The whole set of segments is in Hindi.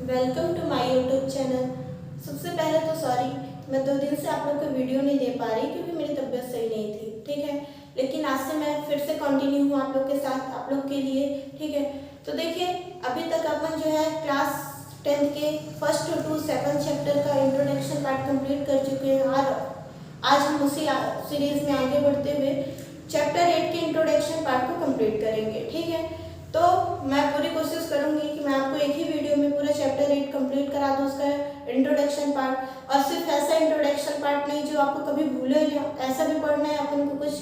Welcome to my YouTube channel. सबसे पहले तो सॉरी, मैं 2 दिन से आप लोग को वीडियो नहीं दे पा रही क्योंकि मेरी तबीयत सही नहीं थी, ठीक है। लेकिन आज से मैं फिर से कंटिन्यू हूँ आप लोग के साथ, आप लोग के लिए, ठीक है। तो देखिए, अभी तक अपन जो है क्लास 10th के फर्स्ट टू 7 चैप्टर का इंट्रोडक्शन पार्ट कंप्लीट कर चुके हैं और आज हम उसी सीरीज में आगे बढ़ते हुए चैप्टर 8 के इंट्रोडक्शन पार्ट को कंप्लीट करेंगे, ठीक है। तो मैं पूरी कोशिश करूंगी कि मैं आपको एक ही वीडियो में पूरा चैप्टर 8 कंप्लीट करा दूं, उसका इंट्रोडक्शन पार्ट। और सिर्फ ऐसा इंट्रोडक्शन पार्ट नहीं जो आपको कभी भूले ना, ऐसा भी पढ़ना है अपन को कुछ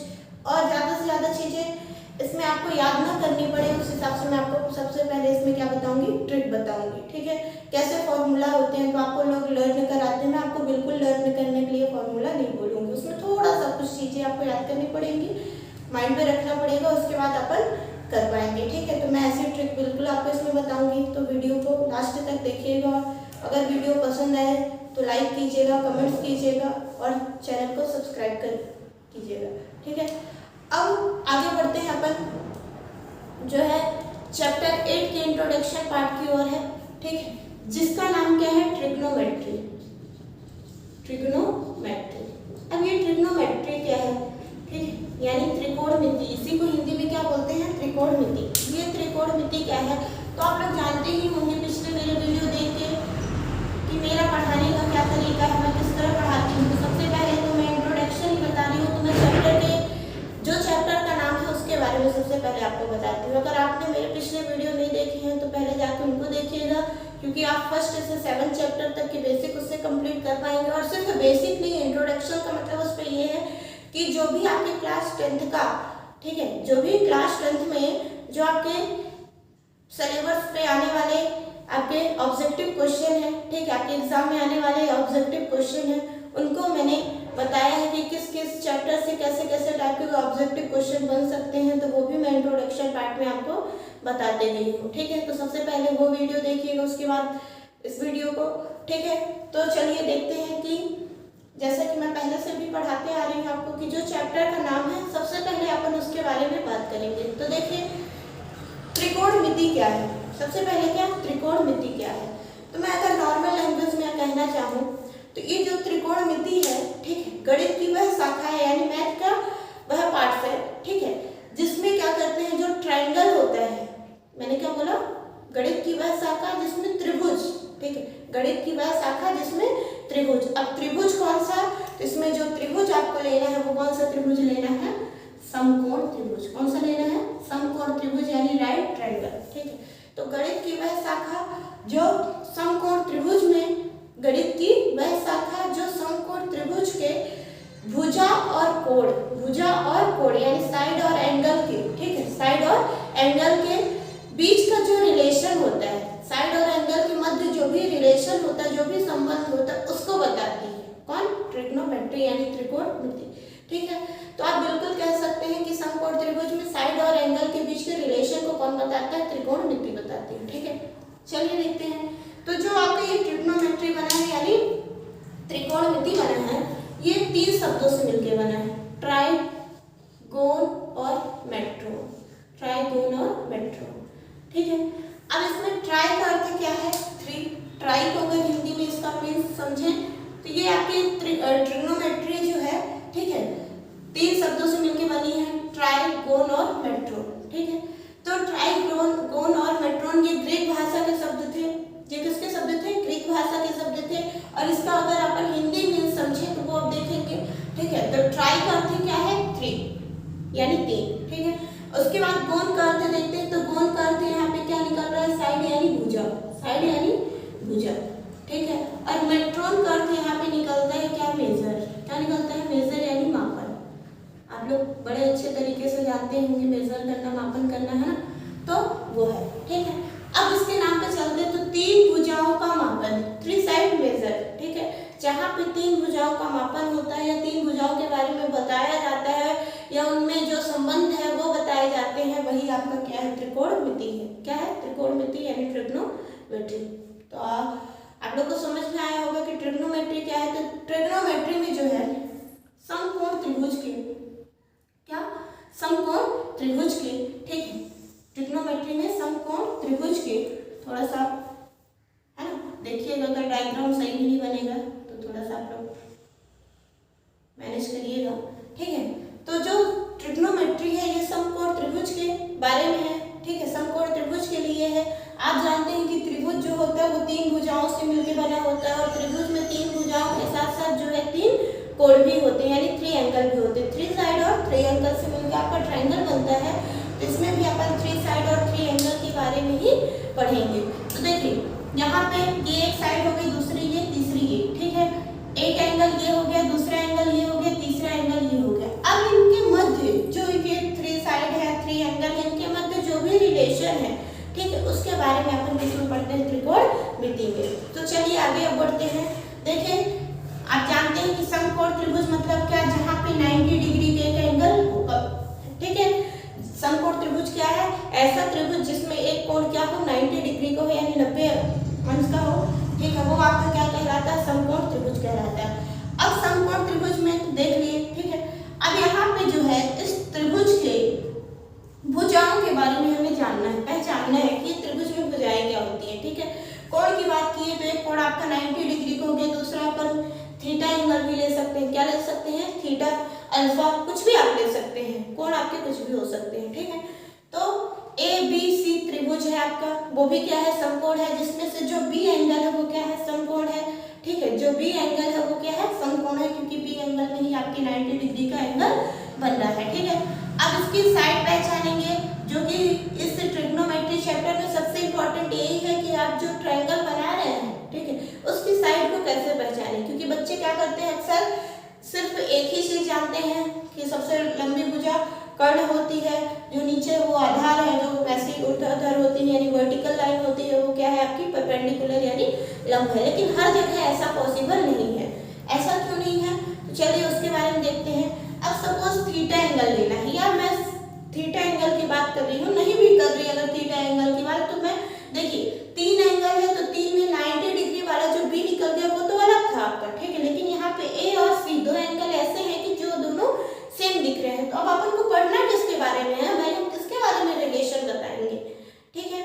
और ज़्यादा से ज़्यादा चीज़ें इसमें आपको याद ना करनी पड़े। उस हिसाब से मैं आपको सबसे पहले इसमें क्या बताऊंगी, ट्रिक बताऊंगी, ठीक है। कैसे फॉर्मूला होते हैं तो आपको लोग लर्न कराते हैं, मैं आपको बिल्कुल लर्न करने के लिए फॉर्मूला नहीं बोलूँगी। उसमें थोड़ा सा कुछ चीज़ें आपको याद करनी पड़ेंगी, माइंड में रखना पड़ेगा, उसके बाद अपन कर पाएंगे, ठीक है। तो मैं ऐसी ट्रिक बिल्कुल आपको इसमें बताऊंगी, तो वीडियो को लास्ट तक देखिएगा। अगर वीडियो पसंद आए तो लाइक कीजिएगा, कमेंट्स कीजिएगा और चैनल को सब्सक्राइब कर कीजिएगा, ठीक है। अब आगे बढ़ते हैं अपन जो है चैप्टर 8 के इंट्रोडक्शन पार्ट की ओर है, ठीक है, जिसका नाम क्या है, ट्रिग्नोमेट्री। ट्रिग्नोमेट्री। अब ये ट्रिग्नोमेट्री क्या है, ठीक है, यानी त्रिकोणमिति। इसी को हिंदी में क्या बोलते हैं, त्रिकोणमिति। ये त्रिकोणमिति क्या है तो आप लोग जानते ही होंगे पिछले मेरे वीडियो देख के कि मेरा पढ़ाने का क्या तरीका है, मैं किस तरह पढ़ाती हूँ। तो सबसे पहले तो मैं इंट्रोडक्शन ही बता रही हूँ, तो मैं चैप्टर के जो चैप्टर का नाम है उसके बारे में सबसे पहले आपको बताती हूँ। अगर आपने मेरे पिछले वीडियो नहीं देखे हैं तो पहले जाकर उनको देखिएगा, क्योंकि आप फर्स्ट से 7 चैप्टर तक के बेसिक उससे कंप्लीट कर पाएंगे। और सिर्फ बेसिक नहीं, इंट्रोडक्शन का मतलब उस पर ये है कि जो भी आपके क्लास 10th का, ठीक है, जो भी क्लास 10th में जो आपके सिलेबस पे आने वाले आपके ऑब्जेक्टिव क्वेश्चन है, ठीक है, आपके एग्जाम में आने वाले ऑब्जेक्टिव क्वेश्चन है, उनको मैंने बताया है कि किस किस चैप्टर से कैसे कैसे टाइप के ऑब्जेक्टिव क्वेश्चन बन सकते हैं। तो वो भी मैं इंट्रोडक्शन पार्ट में आपको बताते गई हूँ, ठीक है। तो सबसे पहले वो वीडियो देखिएगा, उसके बाद इस वीडियो को, ठीक है। तो चलिए देखते हैं कि जैसा कि मैं पहले से भी पढ़ाते आ रही हूँ आपको कि जो चैप्टर का नाम है, सबसे पहले अपन उसके बारे में बात करेंगे। तो देखिए, त्रिकोणमिति क्या है। सबसे पहले क्या, त्रिकोणमिति क्या है। तो मैं अगर नॉर्मल लैंग्वेज में कहना चाहूँ तो ये जो त्रिकोणमिति है, ठीक है, गणित की वह शाखा है, यानी मैथ का वह पार्ट है, ठीक है, जिसमें क्या करते हैं, जो ट्रायंगल होता है, मैंने क्या बोला, गणित की वह शाखा जिसमें त्रिभुज, ठीक है, गणित की वह शाखा जिसमें त्रिभुज। अब त्रिभुज कौन सा, तो इसमें जो त्रिभुज आपको लेना है वो कौन सा त्रिभुज लेना है, समकोण त्रिभुज। कौन सा लेना है, समकोण त्रिभुज, यानी राइट ट्रायंगल, ठीक है। तो गणित की वह शाखा जो समकोण त्रिभुज में, गणित की वह शाखा जो समकोण त्रिभुज के भुजा और कोण, भुजा और कोण यानी साइड और एंगल के, ठीक है, साइड और एंगल के बीच का जो रिलेशन होता है, साइड और एंगल के मध्य जो भी रिलेशन होता है, जो भी संबंध होता है, उसको बताती है कौन, ट्रिग्नोमेट्री यानी त्रिकोणमिति, ठीक है। तो आप बिल्कुल कह सकते हैं कि समकोण त्रिभुज में साइड और एंगल के बीच के रिलेशन को कौन बताता है, त्रिकोणमिति बताती है, ठीक है। चलिए देखते हैं। तो जो आपका ये ट्रिग्नोमेट्री बना है यानी त्रिकोणमिति बना है, ये 3 शब्दों से मिलकर बना है, ट्राइगोन और मेट्रोन, ट्राइगोन और मेट्रोन, ठीक है। अब इसमें ट्राई का अर्थ क्या है, 3। ट्राई को अगर हिंदी में इसका मीन्स समझें तो ये आपकी ट्रिग्नोमेट्री जो है, ठीक है, 3 शब्दों से मिलकर बनी है, ट्राइगोन और मेट्रोन, ठीक है। तो ट्राइगोन और मेट्रोन ये ग्रीक भाषा के शब्द थे। ये किसके शब्द थे, ग्रीक भाषा के शब्द थे। और इसका अगर अपन हिंदी मीन्स समझें तो वो आप देखेंगे, ठीक है। तो ट्राई का अर्थ क्या है, 3 यानी 3, ठीक है। उसके बाद गोन का अर्थ देखते हैं, तो गोन का अर्थ यहाँ पे क्या निकल रहा है, साइड यानी भुजा, साइड यानी भुजा, ठीक है। और मेट्रोन का अर्थ यहाँ पे निकलता है क्या, मेजर, क्या निकलता है, मेजर यानी मापन। आप लोग बड़े अच्छे तरीके से जानते होंगे मेजर करना, मापन करना, है ना, तो वो है, ठीक है। अब इसके नाम पे चलते तो 3 भुजाओं का मापन, 3 साइड मेजर, ठीक है। जहाँ पे 3 भुजाओं का मापन होता है या 3 भुजाओं के बारे में बताया जाता है या उनमें जो संबंध है वो बताए जाते हैं, वही आपका क्या है, त्रिकोणमिति है। क्या है, त्रिकोणमिति यानी ट्रिग्नोमेट्री। तो आप लोग को समझ में आया होगा कि ट्रिग्नोमेट्री क्या है। तो ट्रिग्नोमेट्री में जो है समकोण त्रिभुज के, क्या, समकोण त्रिभुज के, ठीक है, ट्रिग्नोमेट्री में समकोण त्रिभुज के, थोड़ा सा है ना, देखिएगा अगर डायग्राम सही नहीं बनेगा तो थोड़ा सा आप लोग मैनेज करिएगा, ठीक है। तो जो ट्रिग्नोमेट्री है ये समकोण त्रिभुज के बारे में है, ठीक है, समकोण त्रिभुज के लिए है। आप जानते हैं कि त्रिभुज जो होता है वो 3 भुजाओं से मिलकर बना होता है और त्रिभुज में 3 भुजाओं के साथ साथ जो है 3 कोण भी होते हैं, यानी 3 एंगल भी होते हैं। 3 साइड और 3 एंगल से मिलकर आपका ट्रायंगल बनता है। तो इसमें भी अपन 3 साइड और 3 एंगल के बारे में ही पढ़ेंगे। तो देखिए यहाँ पे ये एक साइड हो गई, दूसरी ये, तीसरी ये, ठीक है। एक एंगल ये हो गया, दूसरा एंगल ये हो गया, तीसरा एंगल ये हो गया। अब इनके मध्य जो ये 3 साइड है, 3 एंगल, इनके मध्य जो भी रिलेशन है, ठीक है, उसके बारे में अपन किसमें पढ़ते हैं, त्रिकोणमिति में। तो चलिए आगे अब बढ़ते हैं। देखिए आप जानते हैं कि समकोण त्रिभुज मतलब क्या, जहाँ पे 90 डिग्री के एक एंगल होगा, ठीक है। समकोण त्रिभुज क्या है, ऐसा त्रिभुज जिसमें एक कोण क्या हो, 90 डिग्री का हो, यानी 90 अंश का हो, ठीक है, वो आपका क्या कहलाता है, समकोण त्रिभुज कहलाता है। अब समकोण त्रिभुज में देख लिए, ठीक है। अब यहाँ पे जो है इस त्रिभुज के भुजाओं के बारे में हमें जानना है, पहचानना है कि त्रिभुज में भुजाएं क्या होती हैं, ठीक है। कोण की बात की तो एक कोण आपका 90 डिग्री का हो गया, दूसरा अपन थीटा एंगल भी ले सकते हैं, क्या ले सकते हैं, थीटा, अल्फा, कुछ भी आप ले सकते हैं, कोण आपके कुछ भी हो सकते हैं, ठीक है। तो ABC त्रिभुज है आपका, वो भी क्या है, समकोण है, जिसमें से जो B एंगल है वो क्या है, समकोण है, ठीक है। जो B एंगल है वो क्या है, समकोण है, क्योंकि B एंगल में ही आपकी 90 डिग्री का एंगल बन रहा है, ठीक है। अब इसकी साइड पहचानेंगे, जो कि इस ट्रिग्नोमेट्री चैप्टर में सबसे इंपॉर्टेंट यही है कि आप जो ट्रायंगल बना रहे हैं, ठीक है, उसकी साइड को कैसे पहचानें। क्योंकि बच्चे क्या करते हैं, अक्सर सिर्फ एक ही चीज जानते हैं कि सबसे लंबी भुजा कर्ण होती है, जो नीचे वो आधार है, जो वैसी ऊर्ध्वाधर होती है यानी वर्टिकल लाइन होती है, वो क्या है आपकी परपेंडिकुलर यानी लंब है। लेकिन हर जगह ऐसा पॉसिबल नहीं है। ऐसा क्यों नहीं है, तो चलिए उसके बारे में देखते हैं। अब सपोज थीटा एंगल लेना है, या मैं थीटा एंगल की बात कर रही हूँ, नहीं भी कर रही अगर थीटा एंगल की बात, तो मैं देखिए 3 एंगल है, तो 3 में 90 डिग्री वाला जो बी निकल गया वो तो अलग था आपका, ठीक है। लेकिन यहाँ पे ए और सी 2 एंगल ऐसे हैं कि जो दोनों सेम दिख रहे हैं। तो अब अपन को पढ़ना किसके बारे में है भाई, हम किसके बारे में रिलेशन बताएंगे, ठीक है।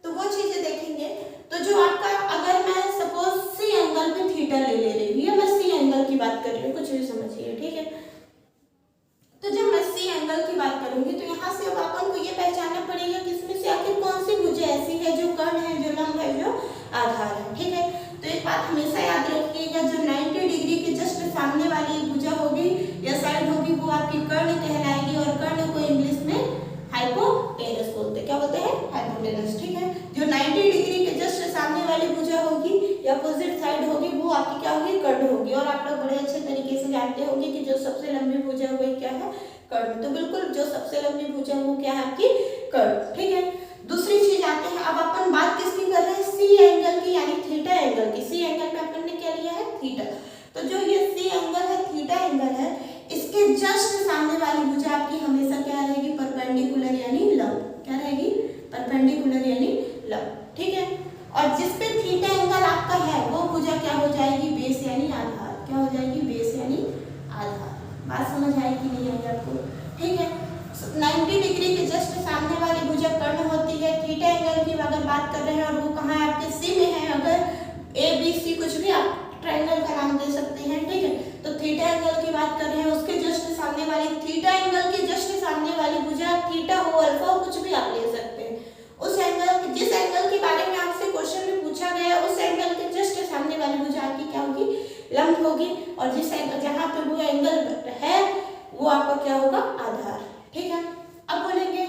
तो वो चीजें देखेंगे। तो जो आपका, अगर मैं सपोज सी एंगल पे थीटा ले रही हूँ, या मैं सी एंगल की बात कर रही हूँ, कुछ भी समझिए, ठीक है। तो जब मैं सी एंगल की बात करूंगी तो यहाँ से अब अपन को ये पहचानना पड़ेगा कि इसमें से आखिर कौन सी भुजा ऐसी है जो कर्ण है, जो लंब है, जो आधार है, ठीक है। तो एक बात हमेशा याद रखिएगा, जो 90 डिग्री के जस्ट सामने वाली भुजा होगी या साइड होगी वो आपकी कर्ण कहलाएगी, और कर्ण को इंग्लिश में हाइपोटेनस बोलते हैं। क्या बोलते हैं, हाइपोटेनस, ठीक है। जो 90 डिग्री के जस्ट सामने वाली भुजा होगी या अपोजिट साइड होगी वो आपकी क्या होगी, कर्ण होगी। और आप लोग बड़े अच्छे तरीके से जानते होंगे कि जो सबसे लंबी भुजा है वो क्या है, कर्ण। तो बिल्कुल जो सबसे लंबी भुजा है वो क्या है आपकी, कर्ण, ठीक है। दूसरी चीज आते हैं, अब अपन बात किसकी कर रहे हैं, सी एंगल की, यानी थीटा एंगल की। सी एंगल में अपन ने क्या लिया है, थीटा। तो जो ये सी एंगल है, थीटा एंगल है, इसके जस्ट सामने वाली भुजा आपकी हमेशा क्या रहेगी, परपेंडिकुलर यानी लंब। क्या रहेगी, परपेंडिकुलर यानी लंब, ठीक है। और जिसपे थीटा एंगल आपका है वो भुजा क्या हो जाएगी, बेस यानी आधार। क्या हो जाएगी, बेस यानी आधार। बात समझ आई कि नहीं आई आपको, ठीक है। 90 डिग्री के जस्ट सामने वाली भुजा कर्ण होती है। थीटा एंगल की अगर बात कर रहे हैं और वो कहाँ है, आपके सी में है, अगर ए बी सी कुछ भी आप ट्रायंगल का नाम दे सकते हैं, ठीक है। तो थीटा एंगल की बात कर रहे हैं, उसके जस्ट सामने वाली, थीटा एंगल के जस्ट सामने वाली भुजा थीटा हो, अल्फा हो, कुछ भी आप ले सकते हैं। उस एंगल, जिस एंगल के बारे में आपसे क्वेश्चन में पूछा गया, उस एंगल के जस्ट सामने वाली भुजा आपकी क्या होगी, लंब होगी। और जिस एंगल, जहाँ पे वो एंगल है वो आपका क्या होगा, आधार, ठीक है। अब बोलेंगे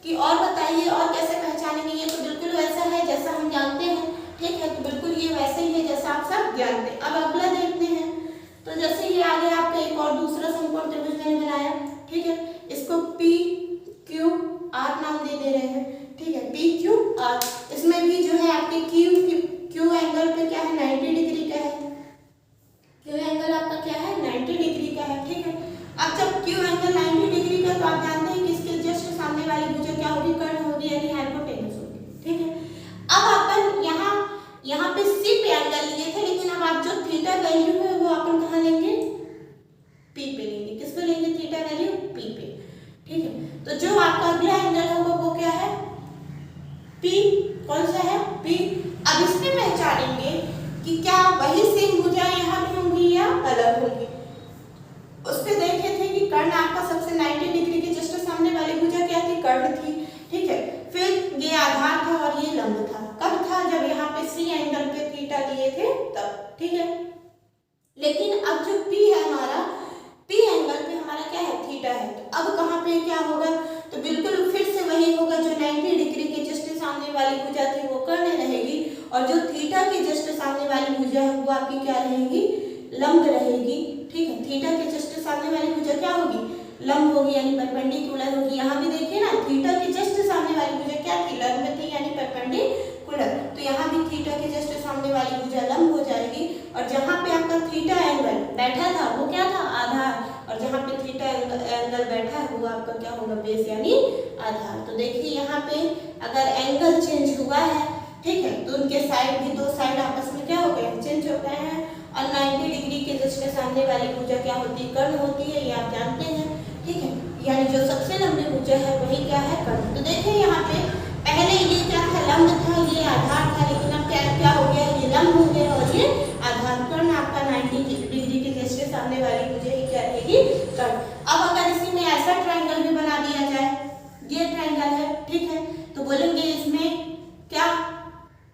कि और बताइए और कैसे पहचानेंगे। ये तो बिल्कुल वैसा है जैसा हम जानते हैं, ठीक है। तो बिल्कुल ये वैसे ही है जैसा आप सब जानते हैं। अब अगला देखते हैं। तो जैसे ये आ गया आपका एक और दूसरा समकोण त्रिभुज मैंने बनाया, ठीक है। इसको पी क्यू आर नाम दे रहे हैं, ठीक है, पी क्यू आर। इसमें भी जो है आपके क्यू एंगल पे क्या है, 90 डिग्री का है। क्यू एंगल आपका क्या है, 90 डिग्री का है, ठीक है। अब जब क्यू एंगल 90 डिग्री का, तो आप जानते हैं कि इसके जस्ट सामने वाली भुजा क्या होगी, कर्ण होगी यानी हाइपोटेनस होगी, ठीक है। अब अपन यहाँ पे सी पे एंगल लिए थे, लेकिन अब आप जो थीटा वैल्यू है वो अपन कहाँ लेंगे, पी पे लेंगे। किस पे लेंगे, थीटा वैल्यू पी पे, ठीक है। तो जो आपका अगला एंगल होगा वो क्या है, पी। कौन सा है, पी। अब इसमें पहचानेंगे कि क्या वही सेम भुजा यहाँ भी होंगी या अलग होंगी। उस पे देखे थे कि कर्ण आपका सबसे 90 डिग्री के जस्ट सामने वाली भुजा क्या थी, कर्ण थी, ठीक है। फिर ये आधार था और ये लंब था। कब था, जब यहाँ पे सी एंगल पे थीटा दिए थे तब, ठीक है। लेकिन अब जो पी है हमारा, पी एंगल पे हमारा क्या है, थीटा है। तो अब कहाँ पे क्या होगा, तो बिल्कुल फिर से वही होगा, जो 90 डिग्री के जस्ट सामने वाली भुजा थी वो कर्ण रहेगी, और जो थीटा के जस्ट सामने वाली भुजा है वो आपकी क्या रहेगी, लंब रहेगी, ठीक है। थीटा के जस्ट सामने वाली भुजा क्या होगी, लंब होगी, यानी परपेंडिकुलर होगी। यहाँ भी देखिए ना, थीटा के जस्ट सामने वाली भुजा क्या थी, लंब थी, यानी परपेंडिकुलर। तो यहाँ भी थीटा के जस्ट सामने वाली भुजा लंब हो जाएगी, और जहाँ पे आपका थीटा एंगल बैठा था वो क्या था, आधार, और जहाँ पे थीटा एंगल बैठा है वो आपका क्या होगा, बेस यानी आधार। तो देखिए यहाँ पे अगर एंगल चेंज हुआ है, ठीक है, तो उनके साइड भी, दो साइड आपस में क्या हो गए, चेंज हो गए हैं। और 90 डिग्री के जस्ट सामने वाली भुजा क्या होती है, कर्ण होती है, ये आप जानते हैं, ठीक है। यानी जो सबसे लंबी भुजा है वही क्या है, कर्ण। तो देखिए यहाँ पे पहले ये क्या था, लंब था, ये आधार था, लेकिन अब क्या हो गया, ये लंब हो गया और ये आधार। कर्ण आपका 90 डिग्री के जस्ट सामने वाली भुजा ही क्या रहेगी, कर्ण। अब अगर इसी में ऐसा ट्रायंगल भी बना दिया जाए, ये ट्रायंगल है, ठीक है, तो बोलेंगे इसमें क्या,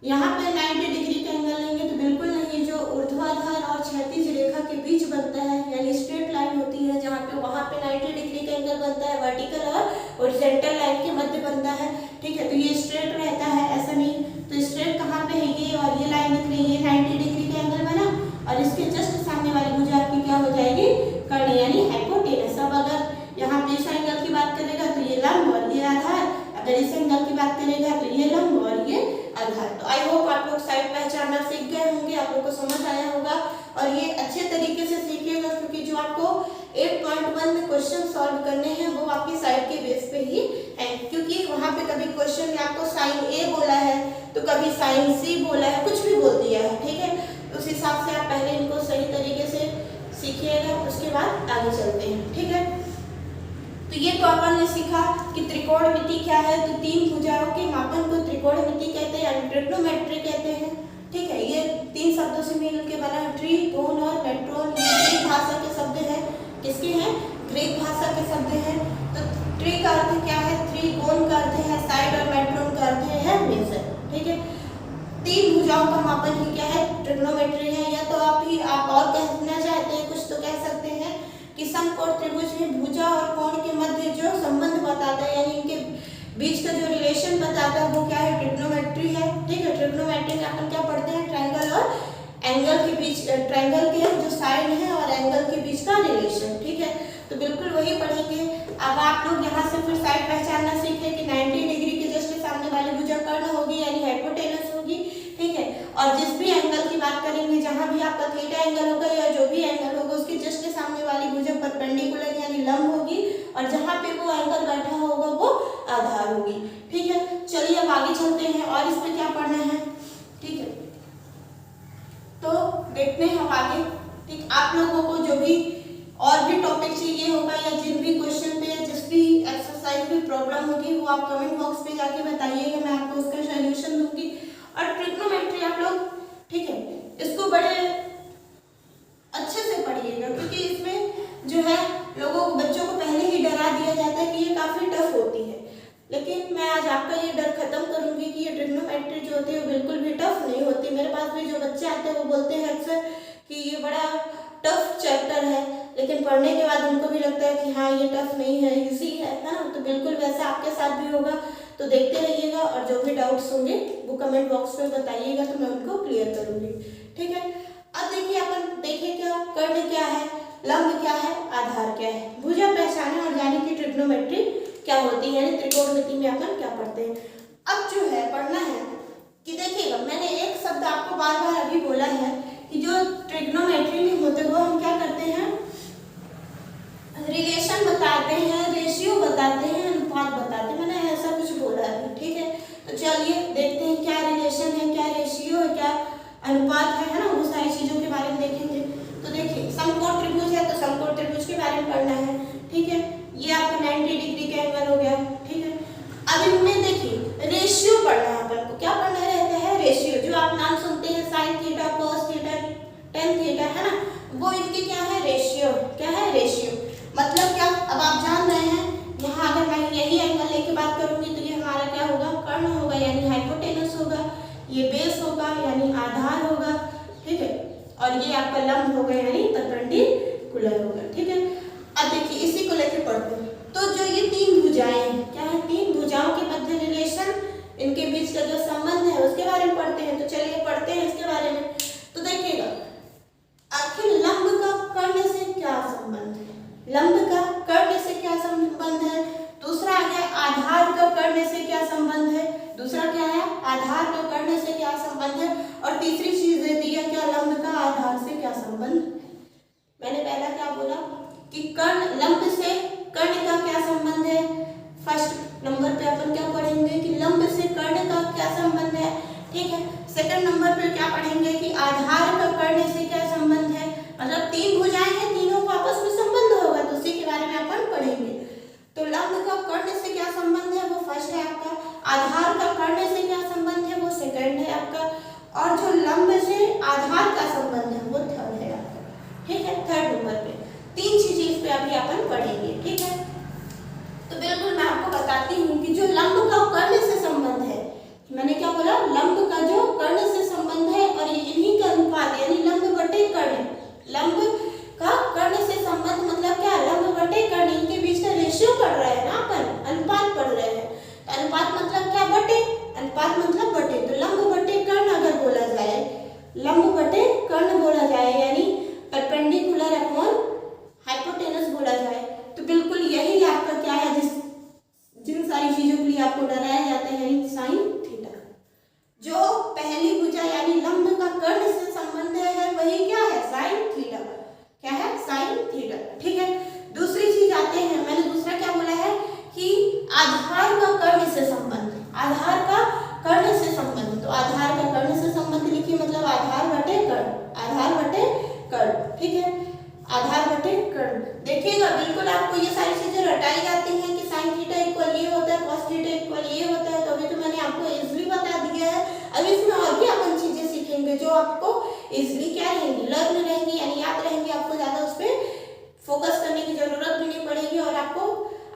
यहाँ पे 90 डिग्री का एंगल लेंगे तो बिल्कुल नहीं, जो ऊर्ध्वाधर और क्षैतिज रेखा के बीच बनता है, यानी स्ट्रेट लाइन होती है, जहाँ पे वहाँ पे 90 डिग्री का एंगल बनता है, वर्टिकल और हॉरिजॉन्टल लाइन के मध्य बनता है, ठीक है। तो ये स्ट्रेट रहता है, ऐसा नहीं। तो स्ट्रेट कहाँ पे है, ये और ये लाइन दिख रही है, 90 डिग्री का एंगल बना, और इसके जस्ट सामने वाली भुजा आपकी क्या हो जाएगी, कर्ण, यानी हाइपोटेनस। अब अगर यहाँ पे इस एंगल की बात करेगा तो ये लंब और ये आधार, अगर इस एंगल की बात करेगा तो ये लंब और ये आधार। तो आई होप आप लोग साइड पहचानना सीख गए होंगे, आप लोग को समझ आया होगा, और ये अच्छे तरीके से सीखिएगा, क्योंकि जो आपको 8.1 में क्वेश्चन सॉल्व करने हैं वो आपकी साइड के बेस पे ही है। क्योंकि वहाँ पे कभी क्वेश्चन में आपको साइन ए बोला है, तो कभी साइन सी बोला है, कुछ भी बोल दिया है, ठीक है। उस हिसाब से आप पहले इनको सही तरीके से सीखिएगा, उसके बाद आगे चलते हैं, ठीक है। तो ये तो अपन ने सीखा कि त्रिकोणमिति क्या है। तो तीन भुजाओं के मापन को त्रिकोणमिति कहते हैं, ट्रिग्नोमेट्री कहते हैं, ठीक है। ये तीन शब्दों से मिल के बना है, ट्री, कोन और मेट्रोन। ग्रीक भाषा के शब्द हैं, किसके हैं, ग्रीक भाषा के शब्द हैं। तो ट्री का अर्थ क्या है, थ्री, कोन का अर्थ है साइड, और मेट्रोन का अर्थ है मेजर, ठीक है। तीन भुजाओं का मापन ही क्या है, ट्रिग्नोमेट्री है। या तो आप और कहना चाहते हैं कुछ, तो कह सकते हैं कि समकोण त्रिभुज में भुजा और कोण के मध्य जो संबंध बताता है, यानी इनके बीच का जो रिलेशन बताता है वो क्या है, ट्रिग्नोमेट्री है, ठीक है। ट्रिग्नोमेट्री में अपन क्या पढ़ते हैं, ट्रायंगल और एंगल के बीच, ट्रायंगल के जो साइड है और एंगल के बीच का रिलेशन, ठीक है। तो बिल्कुल वही पढ़ेंगे। अब आप लोग यहाँ से फिर साइड पहचानना सीखे कि 90 डिग्री के जस्ट सामने वाली भुजा कर्ण होगी, यानी हाइपोटेनस होगी, ठीक है। और जिस भी एंगल की बात करेंगे, जहाँ भी आपका थीटा एंगल होगा या जो भी एंगल होगा, उसके जस्ट सामने वाली भुजा परपेंडिकुलर यानी लंब होगी, और जहाँ पे वो एंगल बैठा होगा वो आधार होगी, ठीक है। चलिए अब आगे चलते हैं और इसमें क्या पढ़ना है, ठीक है। तो देखते हैं हम आगे, ठीक। आप लोगों को जो भी और भी टॉपिक चाहिए होगा, या जिन भी क्वेश्चन पे, जिस भी एक्सरसाइज में प्रॉब्लम होगी, वो आप कमेंट बॉक्स पे जाके बताइएगा, मैं आपको उसका सॉल्यूशन दूंगी। और ट्रिग्नोमेट्री आप लोग, ठीक है, इसको बड़े अच्छे से पढ़िएगा, क्योंकि इसमें जो है लोगों को, बच्चों को पहले ही डरा दिया जाता है कि ये काफी टफ होती है। लेकिन मैं आज आपका ये डर खत्म करूंगी कि ये ट्रिग्नोमेट्री जो होती है वो बिल्कुल भी टफ नहीं होती। मेरे पास भी जो बच्चे आते हैं वो बोलते हैं अक्सर कि ये बड़ा टफ चैप्टर है, लेकिन पढ़ने के बाद उनको भी लगता है कि हाँ ये टफ नहीं है, इजी है ना। तो बिल्कुल वैसा आपके साथ भी होगा, तो देखते रहिएगा, और जो भी डाउट्स होंगे वो कमेंट बॉक्स में बताइएगा, तो मैं उनको क्लियर करूंगी, ठीक है। अब देखिए, अपन देखें क्या, कर्ण क्या है, लंब क्या है, आधार क्या है, भुजा पहचाने और यानी कि ट्रिग्नोमेट्री क्या होती है, यानी त्रिकोणमिति में अपन क्या पढ़ते हैं। अब जो है पढ़ना है कि देखिएगा, मैंने एक शब्द आपको बार बार अभी बोला है कि जो ट्रिग्नोमेट्री में होते वो हम क्या करते हैं, रिलेशन बताते हैं, रेशियो बताते हैं, अनुपात बताते हैं, मैंने ऐसा कुछ बोला है, ठीक है। तो चलिए देखते हैं क्या रिलेशन है, क्या रेशियो है, क्या अनुपात है ना, वो सारी चीजों के बारे में देखेंगे। तो देखिए, समकोण त्रिभुज है तो समकोण त्रिभुज के बारे में पढ़ना है, ठीक है। ये आपका 90 डिग्री का एंगल हो गया, ठीक है। अब इनमें देखिए रेशियो पढ़ना है अपन को, क्या पढ़ना रहता है, रेशियो। जो आप नाम सुनते हैं साइन थीटा, कॉस वो इनकी क्या है, रेशियो। क्या है, रेशियो। मतलब क्या, अब आप जान रहे हैं यहाँ अगर मैं यही एंगल लेके बात करूंगी तो ये हमारा क्या होगा, कर्ण होगा यानी हाइपोटेनस होगा, ये बेस होगा यानी आधार होगा, ठीक है, और ये आपका लंब होगा यानी परपेंडिकुलर होगा, ठीक है। अब देखिए इसी को लेके पढ़ते हैं। तो जो ये तीन भुजाएं हैं, क्या है, तीन भुजाओं के मध्य रिलेशन, इनके बीच का जो संबंध है उसके बारे में पढ़ते हैं। तो चलिए पढ़ते हैं इसके बारे में। तो देखिएगा आखिर लंब का कर्ण से क्या संबंध है, लंब का कर्ण से क्या संबंध है। दूसरा आ गया आधार का कर्ण से क्या संबंध है, दूसरा क्या है, आधार का कर्ण से क्या संबंध है, और तीसरी चीज दे दी है क्या, लंब का आधार से क्या संबंध है। मैंने पहला क्या बोला कि कर्ण, लंब से कर्ण का क्या संबंध है। फर्स्ट नंबर पे अपन क्या पढ़ेंगे कि लंब से कर्ण का क्या संबंध है, ठीक है। सेकंड नंबर पे क्या पढ़ेंगे कि आधार का कर्ण से क्या संबंध है, मतलब तीन भुजाएं हैं, तीनों का आपस में संबंध होगा, तो उसी के बारे में अपन पढ़ेंगे। तो लंब का कर्ण से क्या संबंध है वो फर्स्ट है आपका, आधार का कर्ण से क्या संबंध है वो सेकंड है आपका, और जो लंब से आधार का संबंध है वो थर्ड है आपका, ठीक है। थर्ड नंबर पे तीन चीज पे अभी अपन पढ़ेंगे, ठीक है। तो बिल्कुल मैं आपको बताती हूँ कि जो लंब का कर्ण से संबंध है, मैंने क्या बोला, लंब का जो कर्ण से संबंध है और इन्हीं का अनुपात यानी लंब बटे कर्ण, लंब का कर्ण से संबंध मतलब क्या, लंब बटे कर्ण, इनके बीच का रेशियो पढ़ रहे हैं ना अपन, अनुपात पढ़ रहे हैं। तो अनुपात मतलब क्या, बटे, अनुपात मतलब बटे। तो लंब बटे कर्ण अगर बोला जाए, लंब बटे कर्ण बोला जाए यानी परपेंडिकुलर अपॉन हाइपोटेनस बोला जाए, तो बिल्कुल यही आपका क्या है, जिन सारी चीजों के लिए आपको डराया जाता है यानी साइन थीटा। जो पहली भुजा यानी लंब का कर्ण से संबंध है वही क्या है, साइन थीटा। क्या है, साइन थीटा, ठीक है। दूसरी चीज आते हैं, मैंने दूसरा क्या बोला है कि आधार का कर्ण से संबंध, आधार का कर्ण से संबंध। तो आधार का कर्ण से संबंध लिखिए, मतलब आधार बटे कर्ण, आधार बटे कर्ण, ठीक है, आधार बटे कर्ण। देखिएगा बिल्कुल आपको ये सारी चीजें रटाई जाती हैं कि साइन थीटा इक्वल ये होता है, कॉस थीटा इक्वल ये होता है। तो अभी तो मैंने आपको इजीली बता दिया है, अभी इसमें और भी अपन चीजें सीखेंगे जो आपको इजीली क्या रहेंगी, लर्न रहेंगी यानी याद रहेंगी, आपको ज्यादा उस पर फोकस करने की जरूरत भी नहीं पड़ेगी और आपको